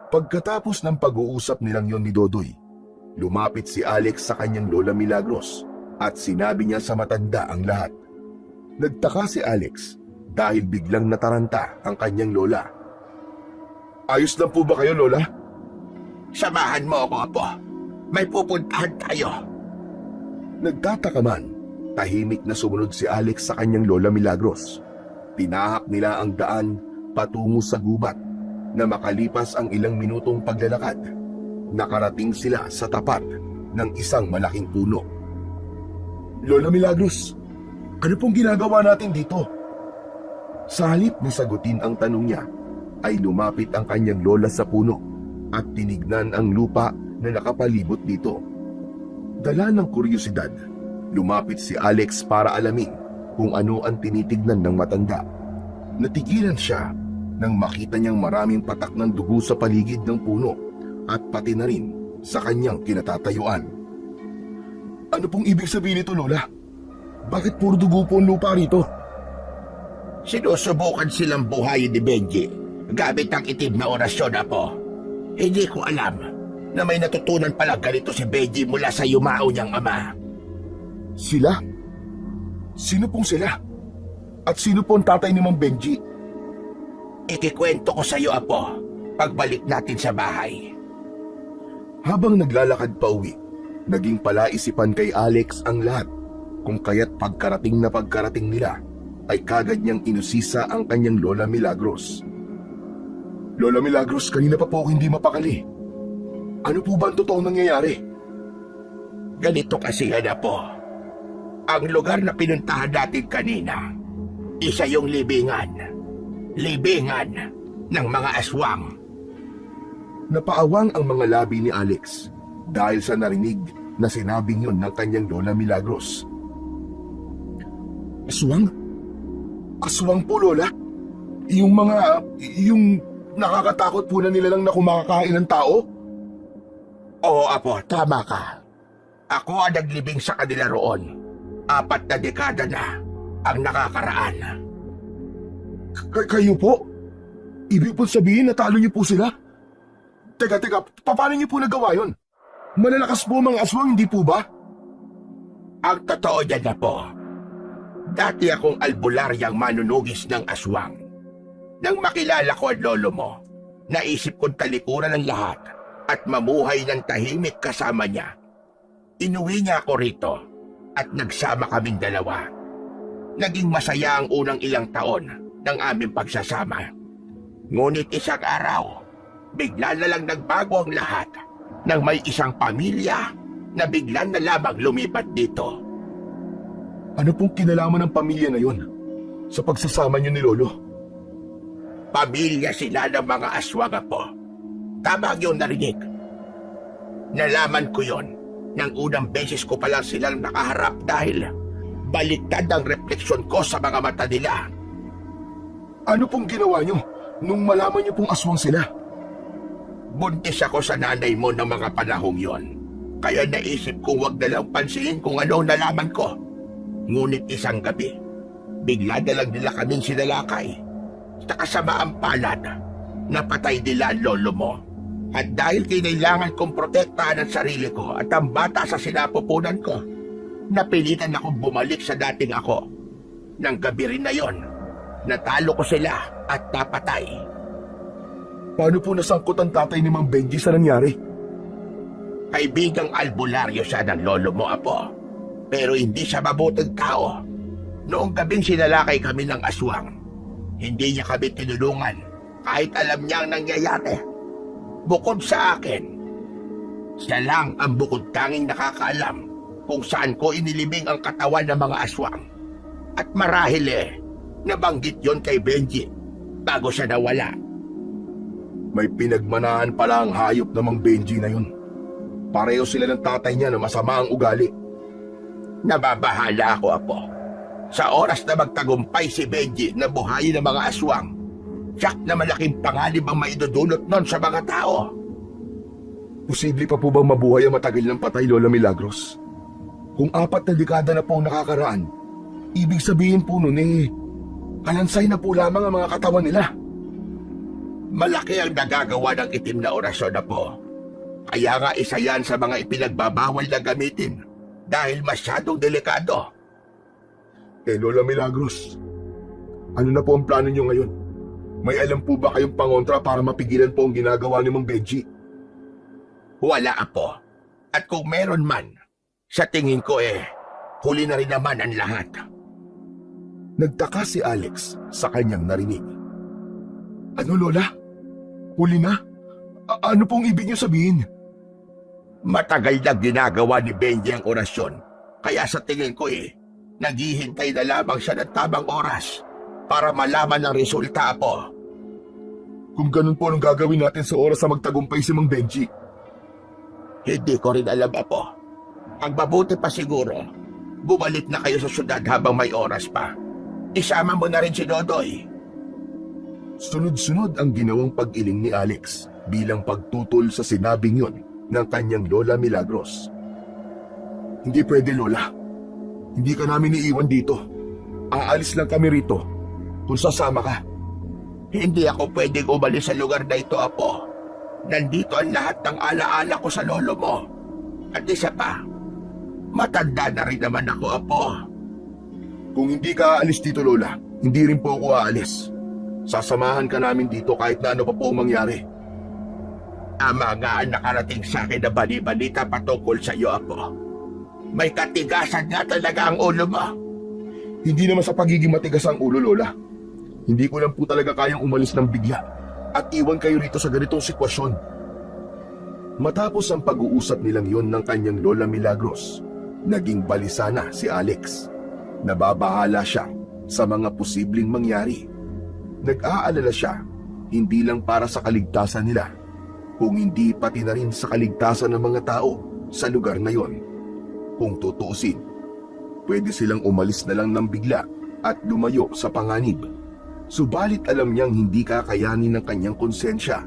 Speaker 1: Pagkatapos ng pag-uusap nilang yon ni Dodoy, lumapit si Alex sa kanyang Lola Milagros at sinabi niya sa matanda ang lahat. Nagtaka si Alex dahil biglang nataranta ang kanyang lola. Ayos lang po ba kayo, Lola?
Speaker 2: Samahan mo ako, Apo. May pupuntahan tayo.
Speaker 1: Nagtataka man, tahimik na sumunod si Alex sa kanyang Lola Milagros. Pinahak nila ang daan patungo sa gubat na makalipas ang ilang minutong paglalakad, nakarating sila sa tapat ng isang malaking puno. Lola Milagros, ano pong ginagawa natin dito? Sa halip na sagutin ang tanong niya, ay lumapit ang kanyang lola sa puno at tinignan ang lupa na nakapalibot dito. Dala ng kuryosidad, lumapit si Alex para alamin kung ano ang tinitignan ng matanda. Natigilan siya nang makita niyang maraming patak ng dugo sa paligid ng puno at pati na rin sa kanyang kinatatayuan. Ano pong ibig sabihin nito, Lola? Bakit puro dugo po ang lupa rito?
Speaker 2: Sinusubukan silang buhayin ni Benji gamit ang itim na orasyon, Apo. Hindi ko alam na may natutunan pala ganito si Benji mula sa yumao niyang ama.
Speaker 1: Sila? Sino pong sila? At sino po ang tatay ni Mang Benji?
Speaker 2: Ikikwento ko sa iyo, Apo, pagbalik natin sa bahay.
Speaker 1: Habang naglalakad pa uwi, naging palaisipan kay Alex ang lahat kung kaya't pagkarating nila ay kagad niyang inusisa ang kanyang Lola Milagros. Lola Milagros, kanina pa po ako hindi mapakali. Ano po ba ang totoong nangyayari?
Speaker 2: Ganito kasi yan, Apo. Ang lugar na pinuntahan natin kanina, isa yung libingan. Libingan ng mga aswang.
Speaker 1: Napaawang ang mga labi ni Alex dahil sa narinig na sinabing yun ng kanyang Lola Milagros. Aswang? Aswang po, Lola? Yung nakakatakot po na nilalang na kumakakain ng tao?
Speaker 2: Oo, Apo, tama ka. Ako ang naglibing sa kanila roon. 4 na dekada na ang nakakaraan.
Speaker 1: Kayo po? Ibig po sabihin natalo niyo po sila? Teka, paano niyo po nagawa yun? Malalakas po mga aswang, hindi po ba?
Speaker 2: Ang totoo niyan, Apo. Dati akong albularyang manunugis ng aswang. Nang makilala ko ang lolo mo, naisip kong talikuran ang lahat at mamuhay ng tahimik kasama niya. Inuwi niya ako rito at nagsama kaming dalawa. Naging masaya ang unang ilang taon ng aming pagsasama. Ngunit isang araw, bigla na lang nagbago ang lahat nang may isang pamilya na bigla na lamang lumipat dito.
Speaker 1: Ano pong kinalaman ng pamilya na yon sa pagsasama niyo ni Lolo?
Speaker 2: Pamilya sila ng mga aswang, Apo. Tama ang iyong narinig. Nalaman ko yon nang unang beses ko pa lang silang nakaharap dahil baliktad ang refleksyon ko sa mga mata nila.
Speaker 1: Ano pong ginawa niyo? nung malaman niyo pong aswang sila?
Speaker 2: Buntis ako sa nanay mo ng mga panahong yon. Kaya naisip kong wag na lang pansinin kung ano nalaman ko. Ngunit isang gabi, bigla na lang nila kaming sinalakay. Sa kasamaang palad, napatay nila ang lolo mo. At dahil kinailangan kong protektahan ang sarili ko at ang bata sa sinapupunan ko, napilitan akong bumalik sa dating ako. Nang gabi rin na yon, natalo ko sila at napatay.
Speaker 1: Paano po nasangkot ang tatay ni Mang Benji sa nangyari?
Speaker 2: Kaibigang albularyo siya ng lolo mo, apo. Pero hindi siya mabuting tao. Noong gabing sinalakay kami ng aswang, hindi niya kami tinulungan kahit alam niya ang nangyayari. Bukod sa akin, siya lang ang bukod tanging nakakaalam kung saan ko inilibing ang katawan ng mga aswang. At marahil nabanggit yon kay Benji bago siya nawala.
Speaker 1: May pinagmanahan pala ang hayop na Mang Benji na yun. Pareho sila ng tatay niya na masama ang ugali.
Speaker 2: Nababahala ako, apo. Sa oras na magtagumpay si Benji na buhayin ng mga aswang, siyak na malaking panganib ang maidudulot nun sa mga tao.
Speaker 1: Posible pa po bang mabuhay ang matagal ng patay, Lola Milagros? Kung 4 na dekada na po ang nakakaraan, ibig sabihin po nun kalansay na po lamang ang mga katawan nila.
Speaker 2: Malaki ang nagagawa ng itim na orasyon, apo. Kaya nga isa yan sa mga ipinagbabawal na gamitin dahil masyadong delikado.
Speaker 1: Lola Milagros, ano na po ang plano niyo ngayon? May alam po ba kayong pangontra para mapigilan po ang ginagawa ni Mang Benji?
Speaker 2: Wala, apo. At kung meron man, sa tingin ko huli na rin naman ang lahat.
Speaker 1: Nagtaka si Alex sa kanyang narinig. Ano, Lola? Huli na? Ano pong ibig niyo sabihin?
Speaker 2: Matagal na ginagawa ni Benji ang orasyon. Kaya sa tingin ko naghihintay na lamang siya ng tamang oras para malaman ang resulta, apo.
Speaker 1: Kung ganun po anong gagawin natin sa oras na magtagumpay si Mang Benji?
Speaker 2: Hindi ko rin alam, apo. Ang mabuti pa siguro, bumalik na kayo sa syudad habang may oras pa. Isama mo na rin si Dodoy.
Speaker 1: Sunod-sunod ang ginawang pag-iling ni Alex bilang pagtutol sa sinabing yon ng kanyang Lola Milagros. Hindi pwede, Lola. Hindi ka namin iiwan dito. Aalis lang kami rito kung sasama ka.
Speaker 2: Hindi ako pwedeng umalis sa lugar na ito, apo. Nandito ang lahat ng alaala ko sa lolo mo. At isa pa, matanda na rin naman ako, apo.
Speaker 1: Kung hindi ka aalis dito, Lola, hindi rin po ako aalis. Sasamahan ka namin dito kahit na ano pa po mangyari.
Speaker 2: Ama nga ang nakarating sa akin na bali-balita patungkol sa iyo, apo. May katigasan nga talaga ang ulo mo.
Speaker 1: Hindi naman sa pagiging matigas ang ulo, Lola. Hindi ko lang po talaga kayang umalis ng bigla at iwan kayo rito sa ganitong sitwasyon. Matapos ang pag-uusap nilang yon ng kanyang Lola Milagros, naging balisa na si Alex. Nababahala siya sa mga posibleng mangyari. Nag-aalala siya, hindi lang para sa kaligtasan nila, kung hindi pati na rin sa kaligtasan ng mga tao sa lugar na yon. Kung tutuusin, pwede silang umalis na lang ng bigla at lumayo sa panganib. Subalit alam niyang hindi kakayanin ng kanyang konsensya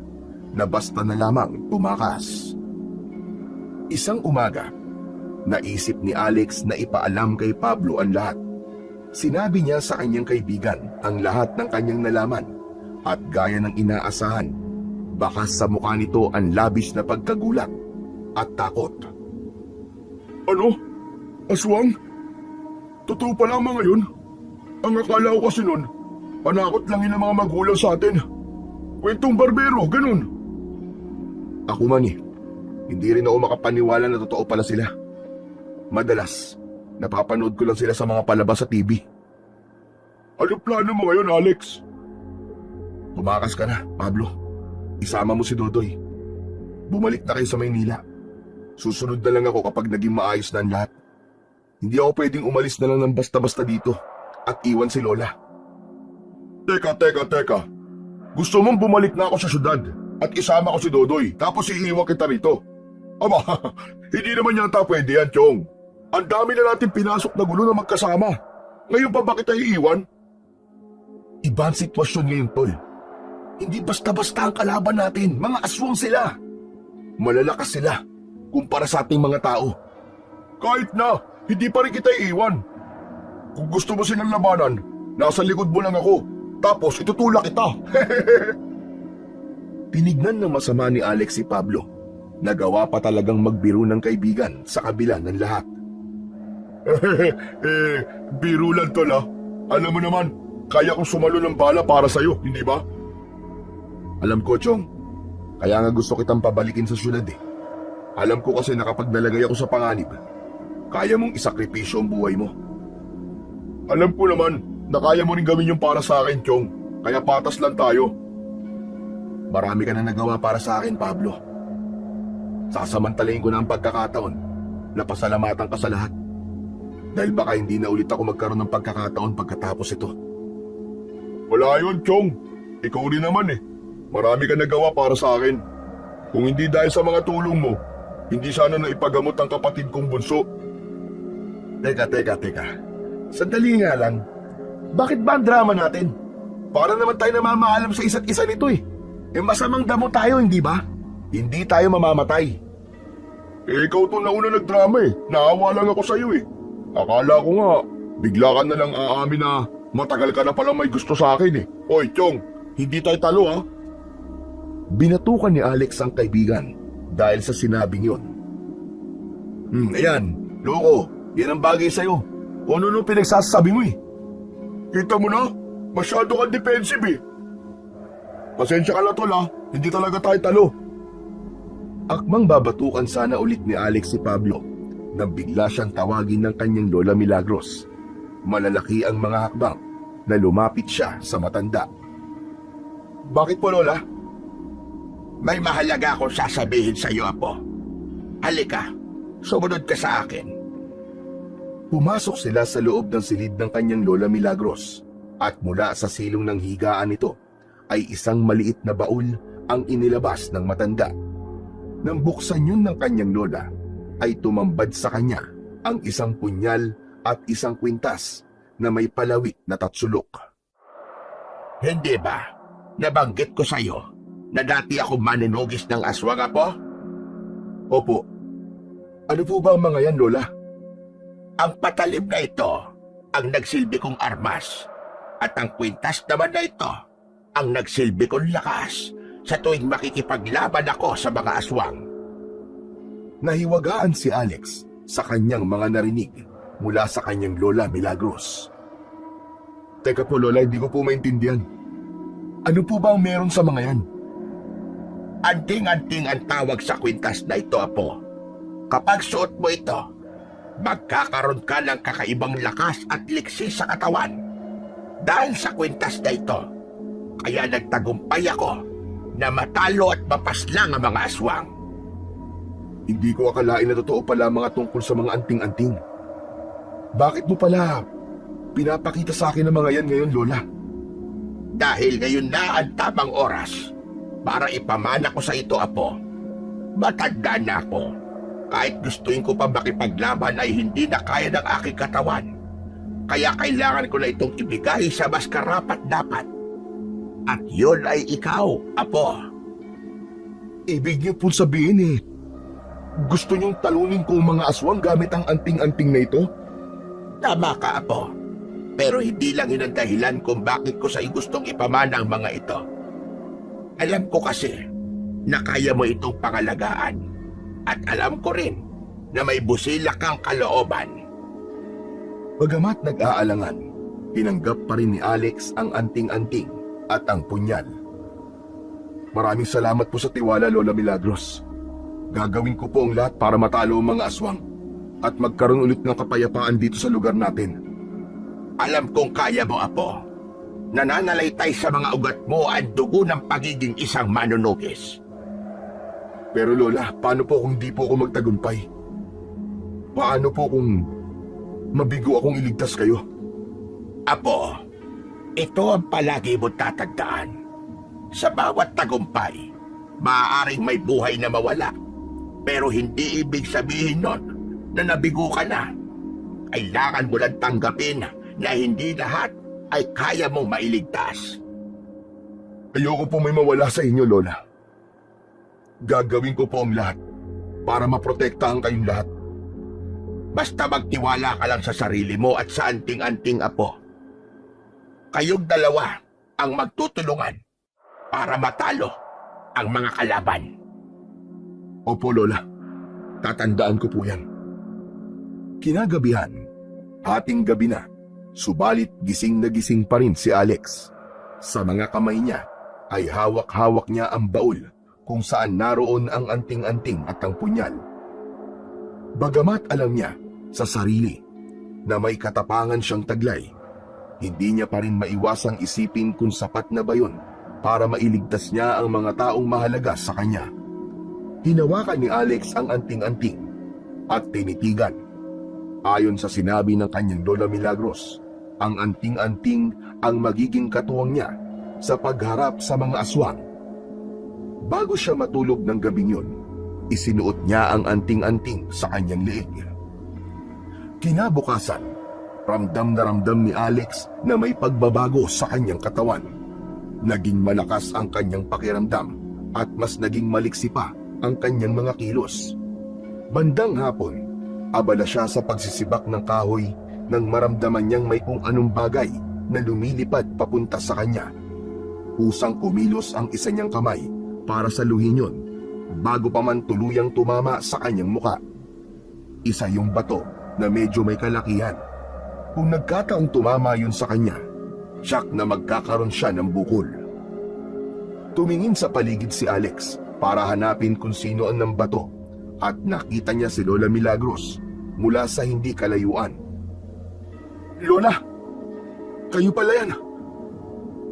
Speaker 1: na basta na lamang tumakas. Isang umaga, naisip ni Alex na ipaalam kay Pablo ang lahat. Sinabi niya sa kanyang kaibigan ang lahat ng kanyang nalaman at gaya ng inaasahan, bakas sa mukha nito ang labis na pagkagulat at takot. Ano? Aswang? Totoo pala ang mga yun? Ang akala ko kasi nun, panakot lang yun ang mga magulang sa atin. Kwentong barbero, ganun. Ako man hindi rin ako makapaniwala na totoo pala sila. Madalas, napapanood ko lang sila sa mga palabas sa TV. Ano plano mo ngayon, Alex? Tumakas ka na, Pablo. Isama mo si Dodoy. Bumalik na kayo sa Maynila. Susunod na lang ako kapag naging maayos na ang lahat. Hindi ako pwedeng umalis na lang ng basta-basta dito at iwan si Lola. Teka. Gusto mong bumalik na ako sa syudad at isama ko si Dodoy tapos iiwan kita rito? Aba, hindi naman yata pwede yan, Chong. Ang dami na natin pinasok na gulo na magkasama. Ngayon pa ba kita iiwan? Iba ang sitwasyon ngayon, Tol. Hindi basta-basta ang kalaban natin. Mga aswang sila. Malalakas sila kumpara sa ating mga tao. Kahit na, hindi pa rin kita iiwan. Kung gusto mo silang labanan, nasa likod mo lang ako. Tapos itutulak kita. Tinignan ng masama ni Alex si Pablo. Nagawa pa talagang magbiro ng kaibigan sa kabila ng lahat. Biro lang tol, ha? Alam mo naman, kaya kong sumalo ng bala para sa'yo, hindi ba? Alam ko, Chong. Kaya nga gusto kitang pabalikin sa syudad eh. Alam ko kasi na kapag nalagay ako sa panganib, kaya mong isakripisyo ang buhay mo. Alam ko naman na kaya mo rin gawin yung para sa akin, Chong. Kaya patas lang tayo. Marami ka na nagawa para sa akin, Pablo. Sasamantalayin ko na ang pagkakataon na pasalamatan ka sa lahat. Dahil baka hindi na ulit ako magkaroon ng pagkakataon pagkatapos ito. Wala yun, Chong. Ikaw rin naman eh. Marami ka nagawa para sa akin. Kung hindi dahil sa mga tulong mo, hindi sana na ipagamot ang kapatid kong bunso. Teka. Sandali nga lang. Bakit ba ang drama natin? Para naman tayo namamaalam sa isa't isa nito eh. Masamang damo tayo, hindi ba? Hindi tayo mamamatay. Ikaw to nauna nagdrama eh. Naawa lang ako sa'yo eh. Akala ko nga, bigla ka na lang aamin na matagal ka na palang may gusto sa akin eh. Oy, Chong, hindi tayo talo ha? Binatukan ni Alex ang kaibigan dahil sa sinabing yun. Ayan, loko, yan ang bagay sa'yo. O ano pinagsasabi mo eh? Kita mo na, masyado kang defensive eh. Pasensya ka na tol ha, hindi talaga tayo talo. Akmang babatukan sana ulit ni Alex si Pablo nang bigla siyang tawagin ng kanyang Lola Milagros. Malalaki ang mga hakbang na lumapit siya sa matanda. Bakit po, Lola?
Speaker 2: May mahalaga akong sasabihin sa iyo, Apo. Halika, sumunod ka sa akin.
Speaker 1: Pumasok sila sa loob ng silid ng kanyang Lola Milagros at mula sa silong ng higaan nito ay isang maliit na baul ang inilabas ng matanda. Nang buksan yun ng kanyang lola, ay tumambad sa kanya ang isang punyal at isang kwintas na may palawit na tatsulok.
Speaker 2: Hindi ba? Nabanggit ko sa iyo na dati ako maninugis ng aswang, Apo?
Speaker 1: Opo. Ano po ba ang mga yan, Lola?
Speaker 2: Ang patalim na ito ang nagsilbi kong armas at ang kwintas naman na ito ang nagsilbi kong lakas sa tuwing makikipaglaban ako sa mga aswang.
Speaker 1: Nahiwagaan si Alex sa kanyang mga narinig mula sa kanyang Lola Milagros. Teka po, Lola, hindi ko po maintindihan. Ano po ba ang meron sa mga yan?
Speaker 2: Anting-anting ang tawag sa kwintas na ito, Apo. Kapag suot mo ito, magkakaroon ka ng kakaibang lakas at liksi sa katawan. Dahil sa kwintas na ito, kaya nagtagumpay ako na matalo at mapaslang ang mga aswang.
Speaker 1: Hindi ko akalain na totoo pala mga tungkol sa mga anting-anting. Bakit mo pala pinapakita sa akin ang mga yan ngayon, Lola?
Speaker 2: Dahil ngayon na ang tamang oras para ipamana ko sa ito, Apo. Matanda na ako. Kahit gustuin ko pa makipaglaban ay hindi na kaya ng aking katawan. Kaya kailangan ko na itong ibigay sa mas karapat-dapat. At yun ay ikaw, Apo.
Speaker 1: Ibig niyo po sabihin eh, gusto niyong talunin ko ang mga aswang gamit ang anting-anting na ito?
Speaker 2: Tama ka, Apo. Pero hindi lang yun ang dahilan kung bakit ko sa gustong ipamana ang mga ito. Alam ko kasi na kaya mo itong pangalagaan. At alam ko rin na may busila kang kalooban.
Speaker 1: Bagamat nag-aalangan, tinanggap pa rin ni Alex ang anting-anting at ang punyal. Maraming salamat po sa tiwala, Lola Milagros. Gagawin ko po ang lahat para matalo ang mga aswang at magkaroon ulit ng kapayapaan dito sa lugar natin.
Speaker 2: Alam kong kaya mo, Apo. Nananalaytay sa mga ugat mo ang dugo ng pagiging isang manunugis.
Speaker 1: Pero Lola, paano po kung di po ako magtagumpay? Paano po kung mabigo akong iligtas kayo?
Speaker 2: Apo, ito ang palagi mo tatagdaan. Sa bawat tagumpay, maaaring may buhay na mawala. Pero hindi ibig sabihin nun na nabigo ka na. Kailangan mo lang tanggapin na hindi lahat ay kaya mong mailigtas.
Speaker 1: Ayoko po may mawala sa inyo, Lola. Gagawin ko po ang lahat para maprotektahan kayong lahat.
Speaker 2: Basta magtiwala ka lang sa sarili mo at sa anting-anting apo. Kayong dalawa ang magtutulungan para matalo ang mga kalaban.
Speaker 1: Opo, Lola. Tatandaan ko po yan. Kinagabihan, hating gabi na, subalit gising na gising pa rin si Alex. Sa mga kamay niya ay hawak-hawak niya ang baul kung saan naroon ang anting-anting at ang punyal. Bagamat alam niya sa sarili na may katapangan siyang taglay, hindi niya pa rin maiwasang isipin kung sapat na ba yun para mailigtas niya ang mga taong mahalaga sa kanya. Hinawakan ni Alex ang anting-anting at tinitigan. Ayon sa sinabi ng kanyang Lola Milagros, ang anting-anting ang magiging katuwang niya sa pagharap sa mga aswang. Bago siya matulog ng gabing yun, isinuot niya ang anting-anting sa kanyang leeg. Kinabukasan, ramdam na ramdam ni Alex na may pagbabago sa kanyang katawan. Naging malakas ang kanyang pakiramdam at mas naging maliksi pa ang kanyang mga kilos. Bandang hapon, abala siya sa pagsisibak ng kahoy nang maramdaman niyang may kung anong bagay na lumilipad papunta sa kanya. Kusang kumilos ang isa niyang kamay para saluhin yun bago pa man tuluyang tumama sa kanyang muka. Isa yung bato na medyo may kalakihan. Kung nagkataong tumama yun sa kanya, siyak na magkakaroon siya ng bukol. Tumingin sa paligid si Alex para hanapin kung sino ang nambato at nakita niya si Lola Milagros mula sa hindi kalayuan. Lola, kayo pala yan.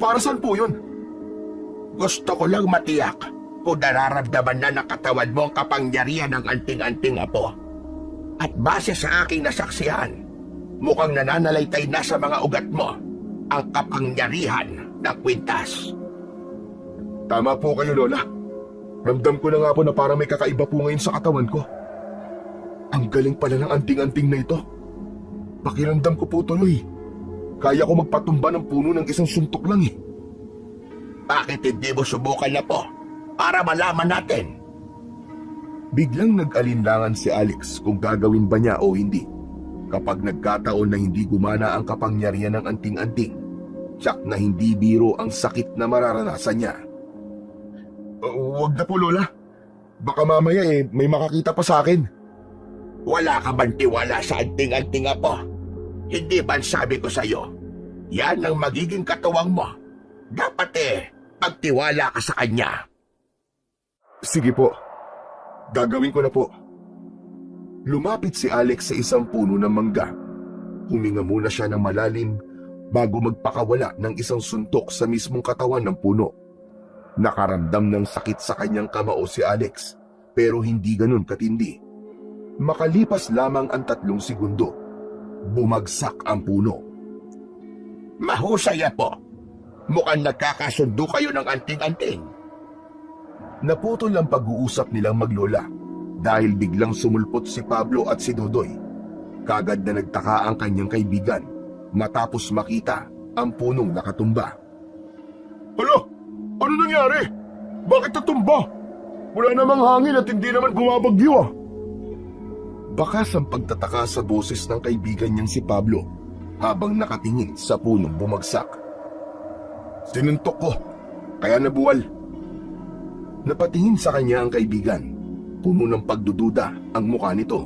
Speaker 1: Para saan po yun?
Speaker 2: Gusto ko lang matiyak kung nararamdaman na ng katawan mo ang kapangyarihan ng anting-anting apo. At base sa aking nasaksihan, mukhang nananalaytay na sa mga ugat mo ang kapangyarihan ng kwintas.
Speaker 1: Tama po kayo, Lola. Ramdam ko na nga po na parang may kakaiba po ngayon sa katawan ko. Ang galing pala ng anting-anting na ito. Pakiramdam ko po tuloy. Kaya ko magpatumba ng puno ng isang suntok lang eh.
Speaker 2: Bakit hindi mo subukan na po para malaman natin?
Speaker 1: Biglang nag-alinlangan si Alex kung gagawin ba niya o hindi. Kapag nagkataon na hindi gumana ang kapangyarihan ng anting-anting, tiyak na hindi biro ang sakit na mararanasan niya. Huwag na po, Lola. Baka mamaya may makakita pa sa akin.
Speaker 2: Wala ka bang tiwala sa anting-anting apo? Hindi ba sabi ko sa'yo, yan ang magiging katuwang mo. Dapat pagtiwala ka sa kanya.
Speaker 1: Sige po. Gagawin ko na po. Lumapit si Alex sa isang puno ng mangga. Huminga muna siya ng malalim bago magpakawala ng isang suntok sa mismong katawan ng puno. Nakaramdam ng sakit sa kanyang kamao si Alex, pero hindi ganun katindi. Makalipas lamang ang 3 segundo, bumagsak ang puno.
Speaker 2: Mahusay po. Mukhang nagkakasundo kayo ng anting-anting.
Speaker 1: Naputol ang pag-uusap nilang maglola dahil biglang sumulpot si Pablo at si Dodoy. Kagad na nagtaka ang kanyang kaibigan matapos makita ang punong nakatumba. Hala! Ano nangyari? Bakit natumba? Wala namang hangin at hindi naman bumabagyo ah. Bakas ang pagtataka sa boses ng kaibigan niyang si Pablo habang nakatingin sa punong bumagsak. Sinuntok ko, kaya nabuwal. Napatingin sa kanya ang kaibigan. Puno ng pagdududa ang mukha nito.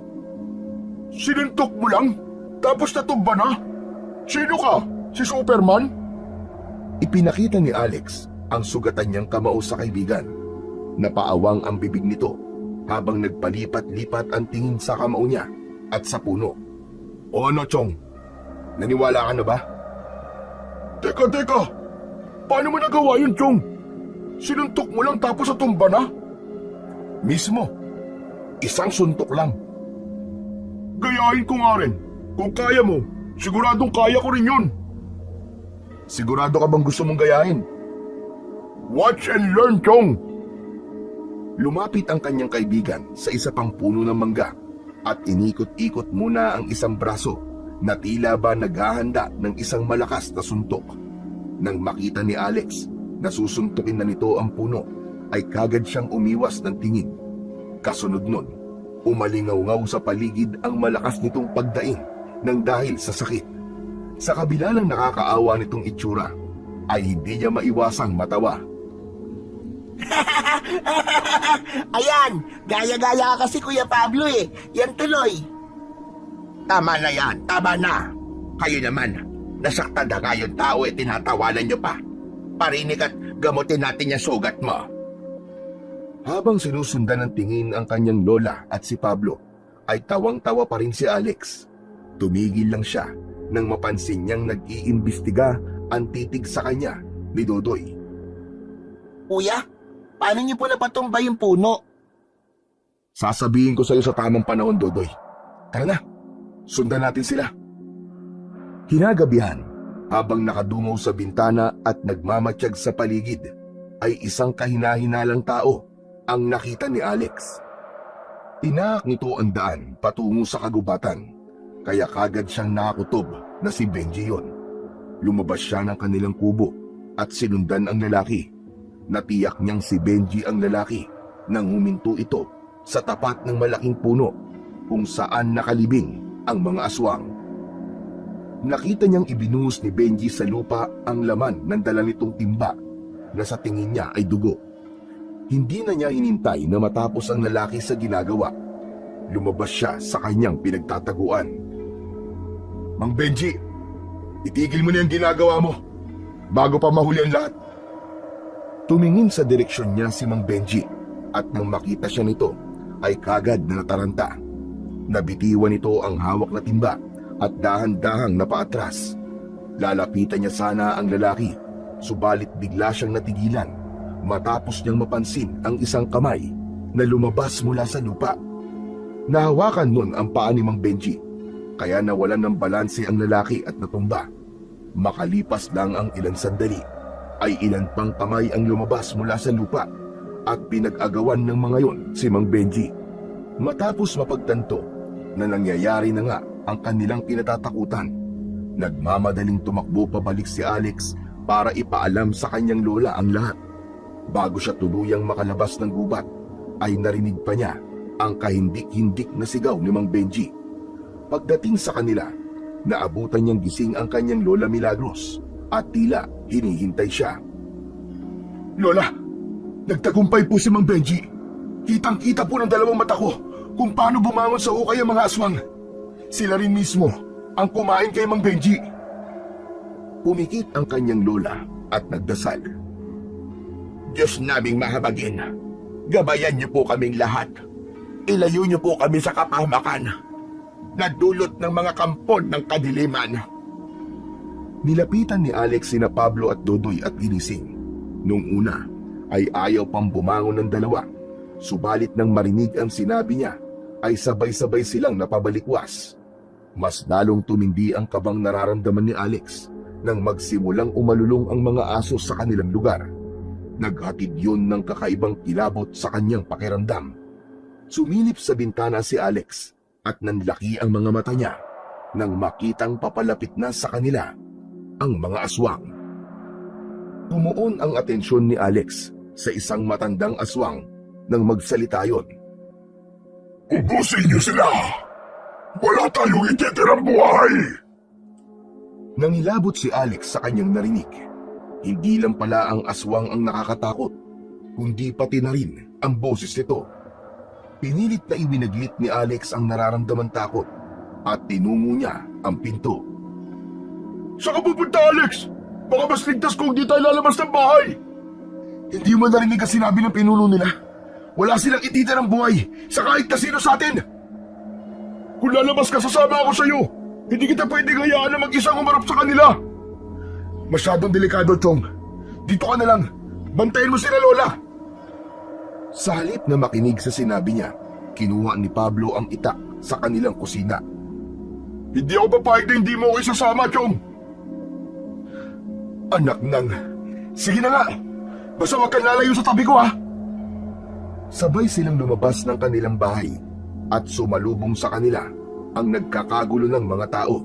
Speaker 1: Sinuntok mo lang? Tapos natumba na? Sino ka? Si Superman? Ipinakita ni Alex ang sugatan niyang kamao sa kaibigan. Napaawang ang bibig nito habang nagpalipat-lipat ang tingin sa kamao niya at sa puno. O ano, Chong? Naniwala ka na ba? Teka! Paano mo nagawa yun, Chong? Sinuntok mo lang tapos natumba na? Mismo. Isang suntok lang. Gayahin ko nga rin. Kung kaya mo, siguradong kaya ko rin yun. Sigurado ka bang gusto mong gayahin? Watch and learn, Chong! Lumapit ang kanyang kaibigan sa isa pang puno ng mangga at inikot-ikot muna ang isang braso na tila ba naghahanda ng isang malakas na suntok. Nang makita ni Alex nasusuntukin na nito ang puno, ay kagad siyang umiwas ng tingin. Kasunod nun, umalingaw-ngaw sa paligid ang malakas nitong pagdaing nang dahil sa sakit. Sa kabila ng nakakaawa nitong itsura, ay hindi niya maiwasang matawa.
Speaker 3: Ayan, gaya-gaya ka kasi Kuya Pablo eh. Yan tuloy.
Speaker 2: Tama na yan, tama na. Kayo naman, nasaktan na nga yung tao tinatawanan nyo pa. Parinig at gamutin natin yung sugat mo.
Speaker 1: Habang sinusundan ng tingin ang kanyang lola at si Pablo, ay tawang-tawa pa rin si Alex. Tumigil lang siya nang mapansin niyang nag-iimbestiga ang titig sa kanya ni Dodoy.
Speaker 3: Kuya, paano niyo po napatumba yung puno?
Speaker 1: Sasabihin ko sa iyo sa tamang panahon, Dodoy. Tara na, sundan natin sila. Hinagabihan, habang nakadungaw sa bintana at nagmamatsyag sa paligid, ay isang kahinahinalang tao ang nakita ni Alex. Tinaak nito ang daan patungo sa kagubatan, kaya kagad siyang nakakutob na si Benji yon. Lumabas siya ng kanilang kubo at sinundan ang lalaki. Natiyak niyang si Benji ang lalaki nang huminto ito sa tapat ng malaking puno kung saan nakalibing ang mga aswang. Nakita niyang ibinuhos ni Benji sa lupa ang laman ng dala nitong timba na sa tingin niya ay dugo. Hindi na niya hinintay na matapos ang lalaki sa ginagawa. Lumabas siya sa kanyang pinagtataguan. Mang Benji, itigil mo na yung ginagawa mo bago pa mahuli ang lahat. Tumingin sa direksyon niya si Mang Benji at nang makita siya nito ay kagad na nataranta. Nabitiwan nito ang hawak na timba at dahan-dahang napaatras. Lalapitan niya sana ang lalaki, subalit bigla siyang natigilan matapos niyang mapansin ang isang kamay na lumabas mula sa lupa. Nahawakan nun ang paa ni Mang Benji, kaya nawalan ng balanse ang lalaki at natumba. Makalipas lang ang ilang sandali, ay ilan pang kamay ang lumabas mula sa lupa at pinag-agawan ng mga yon si Mang Benji. Matapos mapagtanto na nangyayari na nga ang kanilang kinatatakutan, nagmamadaling tumakbo pabalik si Alex para ipaalam sa kanyang lola ang lahat. Bago siya tuluyang makalabas ng gubat, ay narinig pa niya ang kahindik-hindik na sigaw ni Mang Benji. Pagdating sa kanila, naabutan niyang gising ang kanyang lola Milagros at tila hinihintay siya. Lola, nagtagumpay po si Mang Benji. Kitang-kita po ng dalawang mata ko kung paano bumangon sa hukay ang mga aswang. Sila rin mismo ang kumain kay Mang Benji. Pumikit ang kanyang lola at nagdasal.
Speaker 2: Diyos naming mahabagin, gabayan niyo po kaming lahat. Ilayo niyo po kami sa kapahamakan na dulot ng mga kampon ng kadiliman.
Speaker 1: Nilapitan ni Alex sina Pablo at Dodoy at ginising. Nung una ay ayaw pang bumangon ng dalawa, subalit nang marinig ang sinabi niya ay sabay-sabay silang napabalikwas. Mas lalong tumindi ang kabang nararamdaman ni Alex nang magsimulang umalulong ang mga aso sa kanilang lugar. Naghatid yun ng kakaibang kilabot sa kanyang pakiramdam. Sumilip sa bintana si Alex at nanlaki ang mga mata niya nang makitang papalapit na sa kanila ang mga aswang. Tumuon ang atensyon ni Alex sa isang matandang aswang nang magsalita yon.
Speaker 4: Ubusin niyo sila! Wala tayong ititirang buhay!
Speaker 1: Nangilabot si Alex sa kanyang narinig. Hindi lang pala ang aswang ang nakakatakot, kundi pati na rin ang boses nito. Pinilit na iwinaglit ni Alex ang nararamdaman takot at tinungo niya ang pinto.
Speaker 4: Saan ka pupunta, Alex? Baka mas ligtas kung di tayo lalabas ng bahay!
Speaker 1: Hindi mo narinig ang sinabi ng pinuno nila. Wala silang ititirang buhay sa kahit na sino sa atin.
Speaker 4: Kung lalabas ka, sasama ako sa'yo! Hindi kita pwedeng hayaan na mag-isang umarap sa kanila!
Speaker 1: Masyadong delikado, Chong. Dito ka na lang. Bantayan mo sila, Lola. Sa halip na makinig sa sinabi niya, kinuha ni Pablo ang itak sa kanilang kusina.
Speaker 4: Hindi ako papayag na hindi mo ako isasama, Chong!
Speaker 1: Anak nang... Sige na nga! Basta wag kang lalayo sa tabi ko, ha? Sabay silang lumabas ng kanilang bahay at sumalubong sa kanila ang nagkakagulo ng mga tao.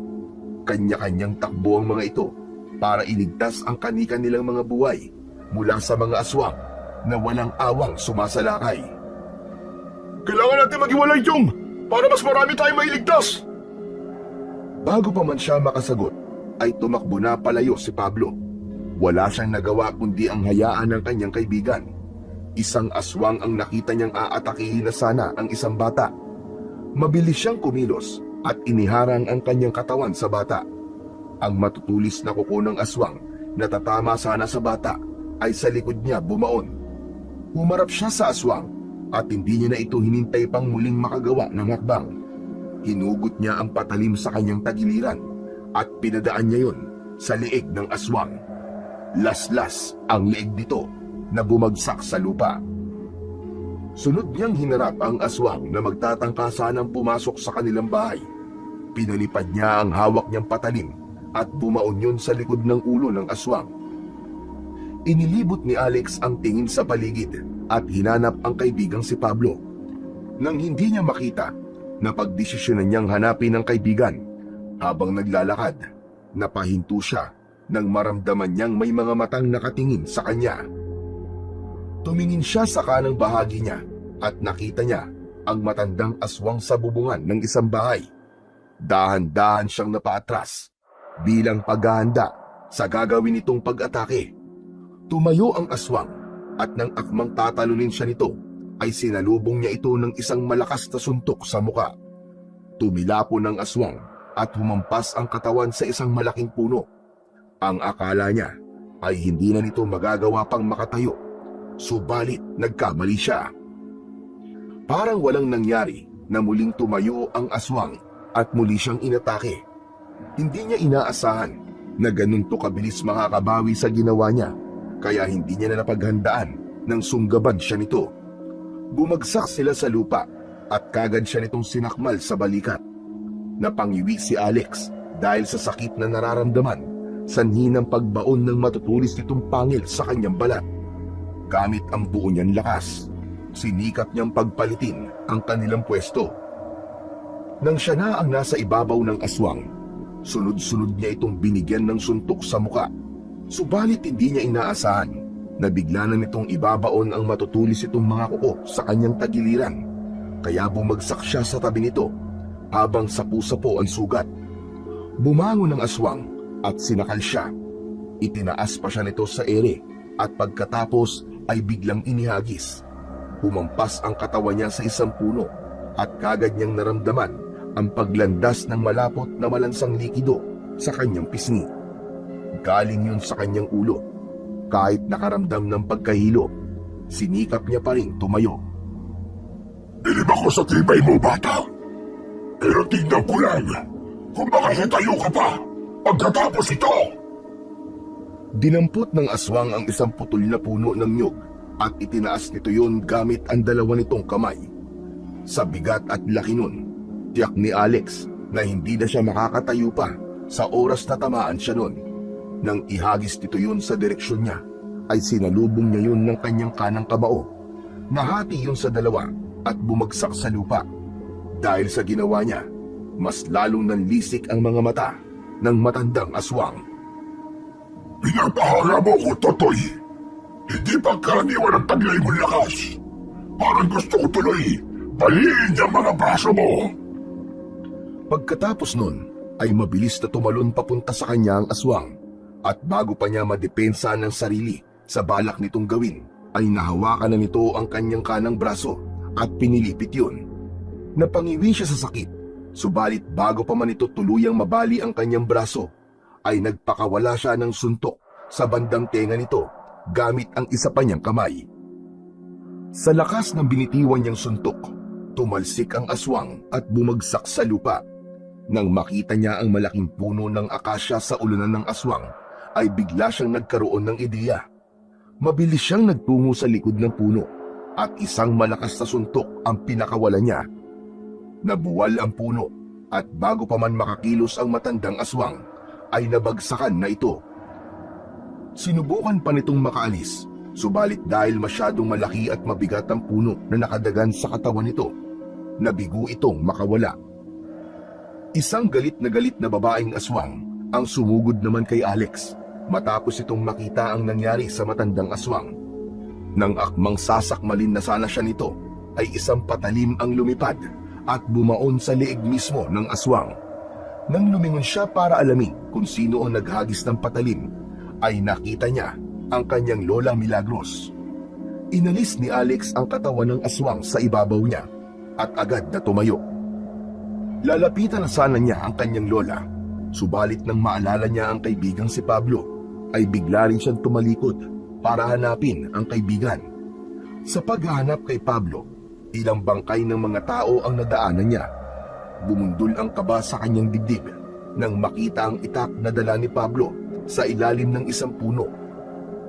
Speaker 1: Kanya-kanyang takbo ang mga ito para iligtas ang kani-kanilang mga buhay mula sa mga aswang na walang awang sumasalakay.
Speaker 4: Kailangan natin maghiwalay, Jong, para mas marami tayong mailigtas.
Speaker 1: Bago pa man siya makasagot, ay tumakbo na palayo si Pablo. Wala siyang nagawa kundi ang hayaan ng kanyang kaibigan. Isang aswang ang nakita niyang aatakihin na sana ang isang bata. Mabilis siyang kumilos at iniharang ang kanyang katawan sa bata. Ang matutulis na kuko ng aswang na tatama sana sa bata ay sa likod niya bumaon. Humarap siya sa aswang at hindi niya na ito hinintay pang muling makagawa ng hakbang. Hinugot niya ang patalim sa kanyang tagiliran at pinadaan niya yon sa leeg ng aswang. Laslas ang leeg nito na bumagsak sa lupa. Sunod niyang hinarap ang aswang na magtatangka sanang pumasok sa kanilang bahay. Pinalipad niya ang hawak niyang patalim at bumaon yun sa likod ng ulo ng aswang. Inilibot ni Alex ang tingin sa paligid at hinanap ang kaibigang si Pablo. Nang hindi niya makita, napagdesisyonan niyang hanapin ang kaibigan. Habang naglalakad, napahinto siya nang maramdaman niyang may mga matang nakatingin sa kanya. Tumingin siya sa kanang bahagi niya at nakita niya ang matandang aswang sa bubungan ng isang bahay. Dahan-dahan siyang napaatras bilang paghahanda sa gagawin nitong pag-atake. Tumayo ang aswang at nang akmang tatalunin siya nito, ay sinalubong niya ito ng isang malakas na suntok sa muka. Tumilapon ang aswang at humampas ang katawan sa isang malaking puno. Ang akala niya ay hindi na nito magagawa pang makatayo, subalit nagkamali siya. Parang walang nangyari na muling tumayo ang aswang at muli siyang inatake. Hindi niya inaasahan na ganun to kabilis makakabawi sa ginawa niya, kaya hindi niya na napaghandaan nang sunggaban siya nito. Bumagsak sila sa lupa at kagad siya nitong sinakmal sa balikat. Napangiwi si Alex dahil sa sakit na nararamdaman, sanhi ng pagbaon ng matutulis nitong pangil sa kanyang balat. Gamit ang buo niyang lakas, sinikap niyang pagpalitin ang kanilang pwesto. Nang siya na ang nasa ibabaw ng aswang, sunod-sunod niya itong binigyan ng suntok sa muka. Subalit hindi niya inaasahan na bigla na nitong ibabaon ang matutulis itong mga kuko sa kanyang tagiliran. Kaya bumagsak siya sa tabi nito habang sapu-sapo ang sugat. Bumangon ang aswang at sinakal siya. Itinaas pa siya nito sa ere at pagkatapos ay biglang inihagis. Humampas ang katawan niya sa isang puno at kagad niyang naramdaman ang paglandas ng malapot na malansang likido sa kanyang pisngi. Galing yun sa kanyang ulo. Kahit nakaramdam ng pagkahilo, sinikap niya pa rin tumayo.
Speaker 4: Bilib ako sa tibay mo, bata. Pero tingnan ko lang kung makakatayo ka pa pagkatapos ito.
Speaker 1: Dinampot ng aswang ang isang putol na puno ng nyug at itinaas nito yun gamit ang dalawa nitong kamay. Sa bigat at laki nun, tiyak ni Alex na hindi na siya makakatayo pa sa oras na tamaan siya nun. Nang ihagis nito yun sa direksyon niya, ay sinalubong niya yun ng kanyang kanang kamao. Nahati yun sa dalawa at bumagsak sa lupa. Dahil sa ginawa niya, mas lalong nanlisik ang mga mata ng matandang aswang.
Speaker 4: Pinapahala mo ko, Totoy. Hindi pagkaraniwan ang taglay mong lakas. Parang gusto ko tuloy baliin ang mga braso mo.
Speaker 1: Pagkatapos nun, ay mabilis na tumalon papunta sa kanya ang aswang. At bago pa niya madepensa ng sarili sa balak nitong gawin, ay nahawakan na nito ang kanyang kanang braso at pinilipit yun. Napangiwi siya sa sakit, subalit bago pa man ito tuluyang mabali ang kanyang braso, ay nagpakawala siya ng suntok sa bandang tenga nito gamit ang isa pa niyang kamay. Sa lakas ng binitiwan niyang suntok, tumalsik ang aswang at bumagsak sa lupa. Nang makita niya ang malaking puno ng akasya sa ulunan ng aswang, ay bigla siyang nagkaroon ng ideya. Mabilis siyang nagtungo sa likod ng puno at isang malakas na suntok ang pinakawalan niya. Nabuwal ang puno at bago pa man makakilos ang matandang aswang, ay nabagsakan na ito. Sinubukan pa nitong makaalis, subalit dahil masyadong malaki at mabigat ang puno na nakadagan sa katawan nito, nabigo itong makawala. Isang galit na babaeng aswang ang sumugod naman kay Alex. matapos itong makita ang nangyari sa matandang aswang. Nang akmang sasakmalin na sana siya nito, ay isang patalim ang lumipad at bumaon sa liig mismo ng aswang. Nang lumingon siya para alamin kung sino ang naghagis ng patalim, ay nakita niya ang kanyang Lola Milagros. Inalis ni Alex ang katawan ng aswang sa ibabaw niya at agad na tumayo. Lalapitan na sana niya ang kanyang lola, subalit nang maalala niya ang kaibigang si Pablo, ay bigla rin siyang tumalikod para hanapin ang kaibigan. Sa paghahanap kay Pablo, ilang bangkay ng mga tao ang nadaanan niya. Bumundol ang kaba sa kanyang dibdib nang makita ang itak na dala ni Pablo sa ilalim ng isang puno.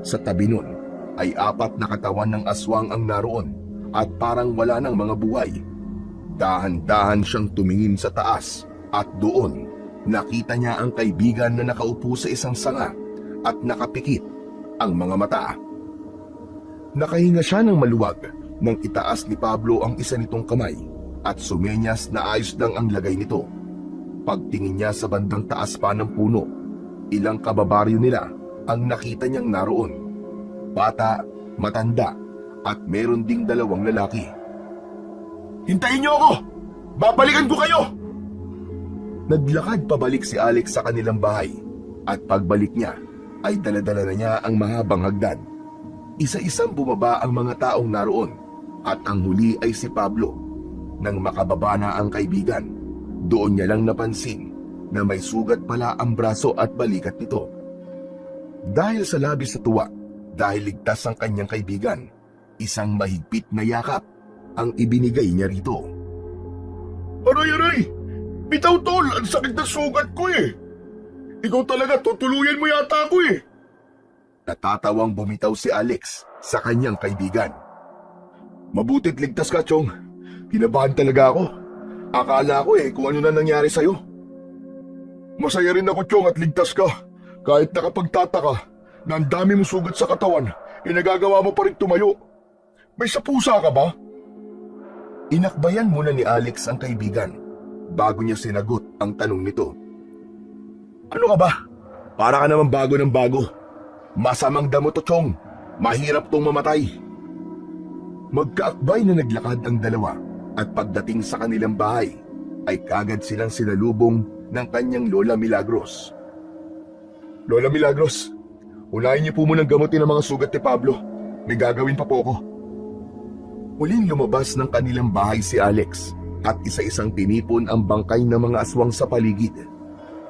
Speaker 1: Sa tabi nun ay 4 na katawan ng aswang ang naroon at parang wala ng mga buhay. Dahan-dahan siyang tumingin sa taas at doon nakita niya ang kaibigan na nakaupo sa isang sanga at nakapikit ang mga mata. Nakahinga siya ng maluwag nang itaas ni Pablo ang isa nitong kamay at sumenyas na ayos lang ang lagay nito. Pagtingin niya sa bandang taas pa ng puno, ilang kababaryo nila ang nakita niyang naroon. Bata, matanda, at meron ding 2 lalaki.
Speaker 4: Hintayin niyo ako! Babalikan ko kayo!
Speaker 1: Naglakad pabalik si Alex sa kanilang bahay at pagbalik niya ay daladala na niya ang mahabang hagdan. Isa-isang bumaba ang mga taong naroon at ang huli ay si Pablo. Nang makababa na ang kaibigan, doon niya lang napansin na may sugat pala ang braso at balikat nito. Dahil sa labis na tuwa, dahil ligtas ang kanyang kaibigan, isang mahigpit na yakap ang ibinigay niya rito.
Speaker 4: Aray! Bitaw tol, ang sakit ng sugat ko eh! Ikaw talaga, tutuluyan mo yata ako eh!
Speaker 1: Natatawang bumitaw si Alex sa kanyang kaibigan. Mabutit ligtas ka, Chong. Kinabahan talaga ako. Akala ko kung ano na nangyari sa'yo.
Speaker 4: Masaya rin ako, Chong, at ligtas ka. Kahit nakapagtataka na ang dami mong sugat sa katawan, nagagawa mo pa rin tumayo. May sapusa ka ba?
Speaker 1: Inakbayan muna ni Alex ang kaibigan bago niya sinagot ang tanong nito. Ano ka ba? Para ka naman bago ng bago. Masamang damo to, Chong. Mahirap tong mamatay. Magkaakbay na naglakad ang dalawa at pagdating sa kanilang bahay ay kagad silang sinalubong ng kanyang Lola Milagros.
Speaker 4: Lola Milagros, unahin niyo po munang gamutin ang mga sugat ni Pablo. May gagawin pa po ako.
Speaker 1: Muling lumabas ng kanilang bahay si Alex at isa-isang tinipon ang bangkay ng mga aswang sa paligid.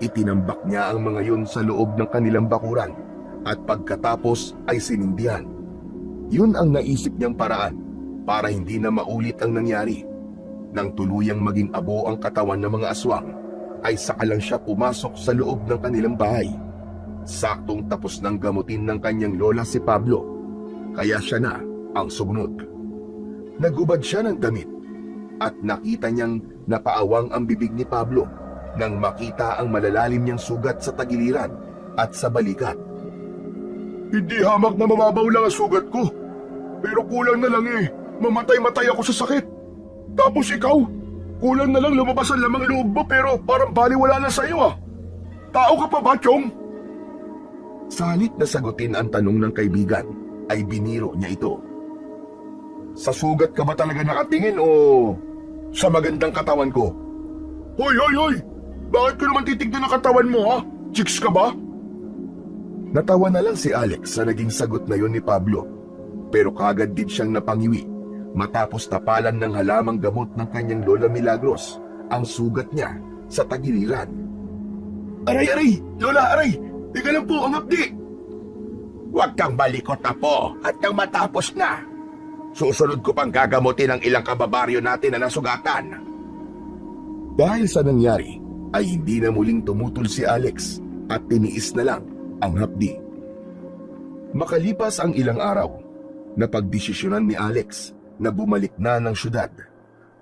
Speaker 1: Itinambak niya ang mga yun sa loob ng kanilang bakuran at pagkatapos ay sinindihan. Yun ang naisip niyang paraan para hindi na maulit ang nangyari. Nang tuluyang maging abo ang katawan ng mga aswang, ay saka lang siya pumasok sa loob ng kanilang bahay. Saktong tapos ng gamutin ng kanyang lola si Pablo, kaya siya na ang sumunod. Nagubad siya ng damit at nakita niyang napaawang ang bibig ni Pablo nang makita ang malalalim niyang sugat sa tagiliran at sa balikat.
Speaker 4: Hindi hamak na mababaw lang ang sugat ko. Pero kulang na lang mamatay-matay ako sa sakit. Tapos ikaw, kulang na lang lumabas ang lamang loob mo pero parang baliwala na sa'yo ah. Tao ka pa ba, Chong?
Speaker 1: Sa halip na sagutin ang tanong ng kaibigan, ay biniro niya ito.
Speaker 4: Sa sugat ka ba talaga nakatingin o sa magandang katawan ko? Hoy! Bakit ko naman titignan ang katawan mo ha? Chicks ka ba?
Speaker 1: Natawa na lang si Alex sa naging sagot na yon ni Pablo, pero kagad din siyang napangiwi matapos tapalan ng halamang gamot ng kanyang Lola Milagros ang sugat niya sa tagiliran.
Speaker 4: Aray! Lola, aray! Ika lang po, ang hapdi!
Speaker 2: Huwag kang balikot na po at nang matapos na. Susunod ko pang gagamutin ang ilang kababaryo natin na nasugatan.
Speaker 1: Dahil sa nangyari, ay hindi na muling tumutol si Alex at tiniis na lang ang hapdi. Makalipas ang ilang araw, napagdesisyonan ni Alex na bumalik na ng syudad.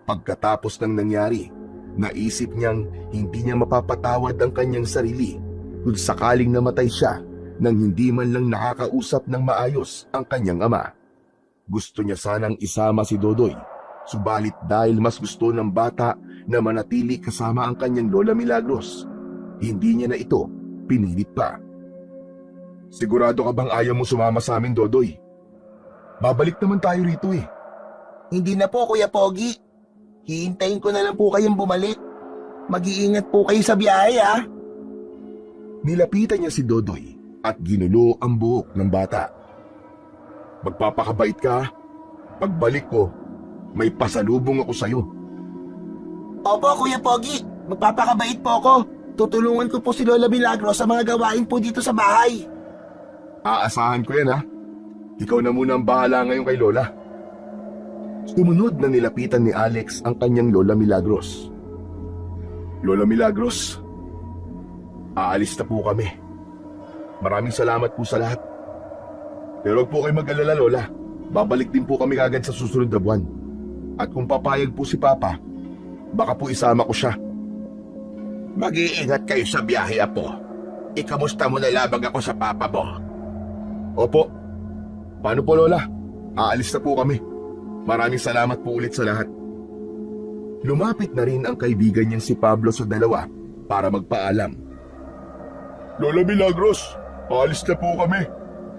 Speaker 1: Pagkatapos ng nangyari, naisip niyang hindi niya mapapatawad ang kanyang sarili kung sakaling namatay siya nang hindi man lang nakakausap ng maayos ang kanyang ama. Gusto niya sanang isama si Dodoy, subalit dahil mas gusto ng bata na manatili kasama ang kanyang Lola Milagros, hindi niya na ito pinilit pa. Sigurado ka bang ayaw mo sumama sa amin, Dodoy? Babalik naman tayo rito eh.
Speaker 3: Hindi na po, Kuya Pogi. Hihintayin ko na lang po kayong bumalik. Mag-iingat po kayo sa biyahe, ah.
Speaker 1: Nilapitan niya si Dodoy at ginulo ang buhok ng bata. Magpapakabait ka. Pagbalik ko, may pasalubong ako sa'yo.
Speaker 3: Opo, Kuya Pogi. Magpapakabait po ako. Tutulungan ko po si Lola Milagro sa mga gawain po dito sa bahay.
Speaker 1: Aasahan ko yan ha. Ikaw na muna ang bahala ngayon kay Lola. Sumunod na nilapitan ni Alex ang kanyang Lola Milagros. Lola Milagros, aalis na po kami. Maraming salamat po sa lahat. Pero huwag po kayo mag-alala, Lola. Babalik din po kami agad sa susunod na buwan. At kung papayag po si Papa, baka po isama ko siya.
Speaker 2: Mag-iingat kayo sa biyahe, Apo. Ikamusta mo na labag ako sa papa mo?
Speaker 1: Opo. Paano po, Lola? Aalis na po kami. Maraming salamat po ulit sa lahat. Lumapit na rin ang kaibigan niyang si Pablo sa dalawa para magpaalam.
Speaker 4: Lola Milagros, aalis na po kami.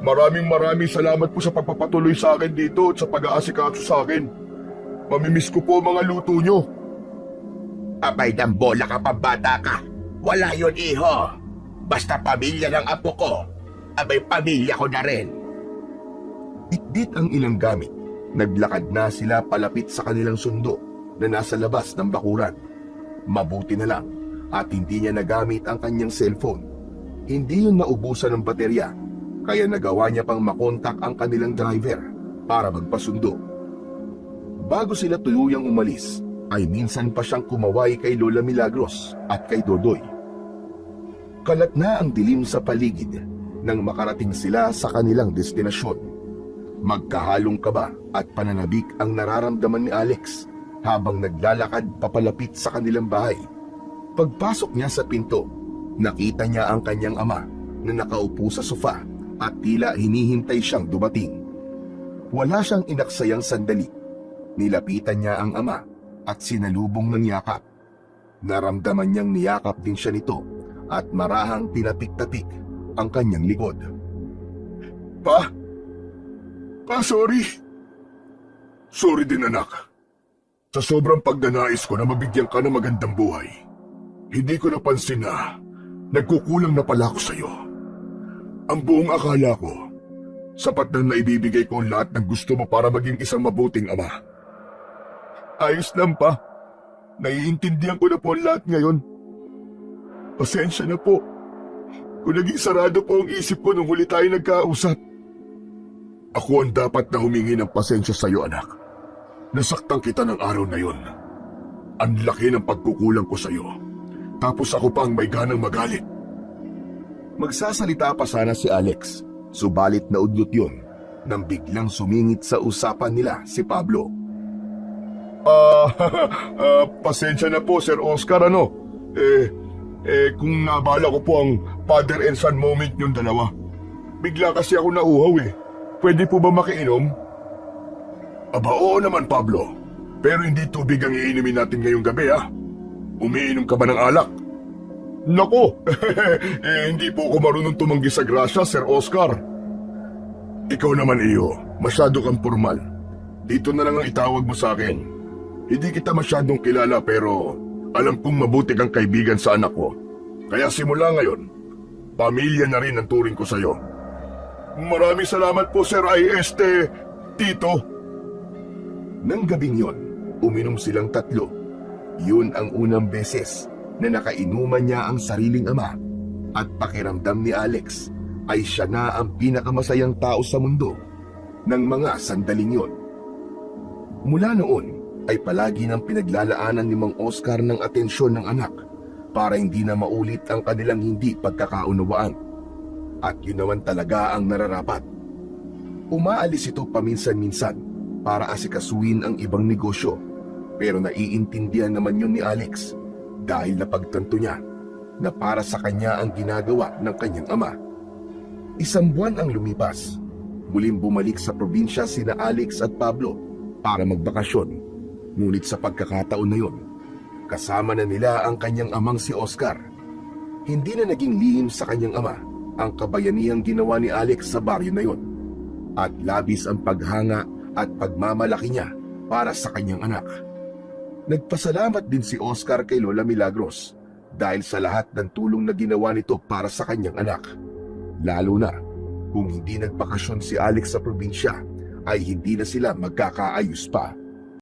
Speaker 4: Maraming salamat po sa pagpapatuloy sa akin dito at sa pag-aasikaso sa akin. Mamimiss ko po ang mga luto nyo.
Speaker 2: Abay ng bola ka, pambata ka. Wala yon, iho. Basta pamilya ng apo ko, abay pamilya ko na rin.
Speaker 1: Bitbit ang ilang gamit. Naglakad na sila palapit sa kanilang sundo na nasa labas ng bakuran. Mabuti na lang at hindi niya nagamit ang kanyang cellphone. Hindi yun naubusan ng baterya, kaya nagawa niya pang makontak ang kanilang driver para magpasundo. Bago sila tuluyang umalis, ay minsan pa siyang kumaway kay Lola Milagros at kay Dodoy. Kalat na ang dilim sa paligid nang makarating sila sa kanilang destinasyon. Magkahalong kaba at pananabik ang nararamdaman ni Alex habang naglalakad papalapit sa kanilang bahay. Pagpasok niya sa pinto, nakita niya ang kanyang ama na nakaupo sa sofa at tila hinihintay siyang dumating. Wala siyang inaksayang sandali. Nilapitan niya ang ama at sinalubong ng yakap. Naramdaman niyang niyakap din siya nito at marahang tinapik-tapik ang kanyang likod.
Speaker 4: Pa, sorry. Sorry din, anak. Sa sobrang pagnanais ko na mabigyan ka ng magandang buhay, hindi ko napansin na nagkukulang na pala ako sa'yo. Ang buong akala ko, sapat na naibibigay ko ang lahat ng gusto mo para maging isang mabuting ama. Ayos lang, pa. Naiintindihan ko na po ang lahat ngayon. Pasensya na po kung naging sarado po ang isip ko nung huli tayo nagkausap. Ako ang dapat na humingi ng pasensya sa iyo, anak. Nasaktan kita ng araw na yon. Ang laki ng pagkukulang ko sa iyo. Tapos ako pa ang may ganang magalit.
Speaker 1: Magsasalita pa sana si Alex, subalit naudlot yun nang biglang sumingit sa usapan nila si Pablo.
Speaker 4: Pasensya na po, Sir Oscar, ano? Kung nabala ko po ang father and son moment yung dalawa. Bigla kasi ako nauhaw eh. Pwede po ba makiinom? Aba, oo naman, Pablo. Pero hindi tubig ang iinumin natin ngayong gabi, ha? Umiinom ka ba ng alak? Nako, hindi po ako marunong tumanggi sa grasya, Sir Oscar. Ikaw naman, iyo, masyado kang formal. Dito na lang ang itawag mo sa akin. Hindi kita masyadong kilala pero alam kong mabuti kang kaibigan sa anak ko. Kaya simula ngayon, pamilya na rin ang turing ko sa'yo. Maraming salamat po, Sir Tito.
Speaker 1: Nang gabing yon, uminom silang tatlo. Yun ang unang beses na nakainuman niya ang sariling ama at pakiramdam ni Alex ay siya na ang pinakamasayang tao sa mundo ng mga sandaling yon. Mula noon ay palagi nang pinaglalaanan ni Mang Oscar ng atensyon ng anak para hindi na maulit ang kanilang hindi pagkakaunawaan. At yun naman talaga ang nararapat. Umaalis ito paminsan-minsan para asikasuin ang ibang negosyo, pero naiintindihan naman yun ni Alex dahil napagtanto niya na para sa kanya ang ginagawa ng kanyang ama. Isang buwan ang lumipas. Muling bumalik sa probinsya sina Alex at Pablo para magbakasyon. Ngunit sa pagkakataon na yun, kasama na nila ang kanyang amang si Oscar. Hindi na naging lihim sa kanyang ama ang kabayanihang ginawa ni Alex sa baryo na yon at labis ang paghanga at pagmamalaki niya para sa kanyang anak. Nagpasalamat din si Oscar kay Lola Milagros dahil sa lahat ng tulong na ginawa nito para sa kanyang anak. Lalo na kung hindi nagbakasyon si Alex sa probinsya ay hindi na sila magkakaayos pa.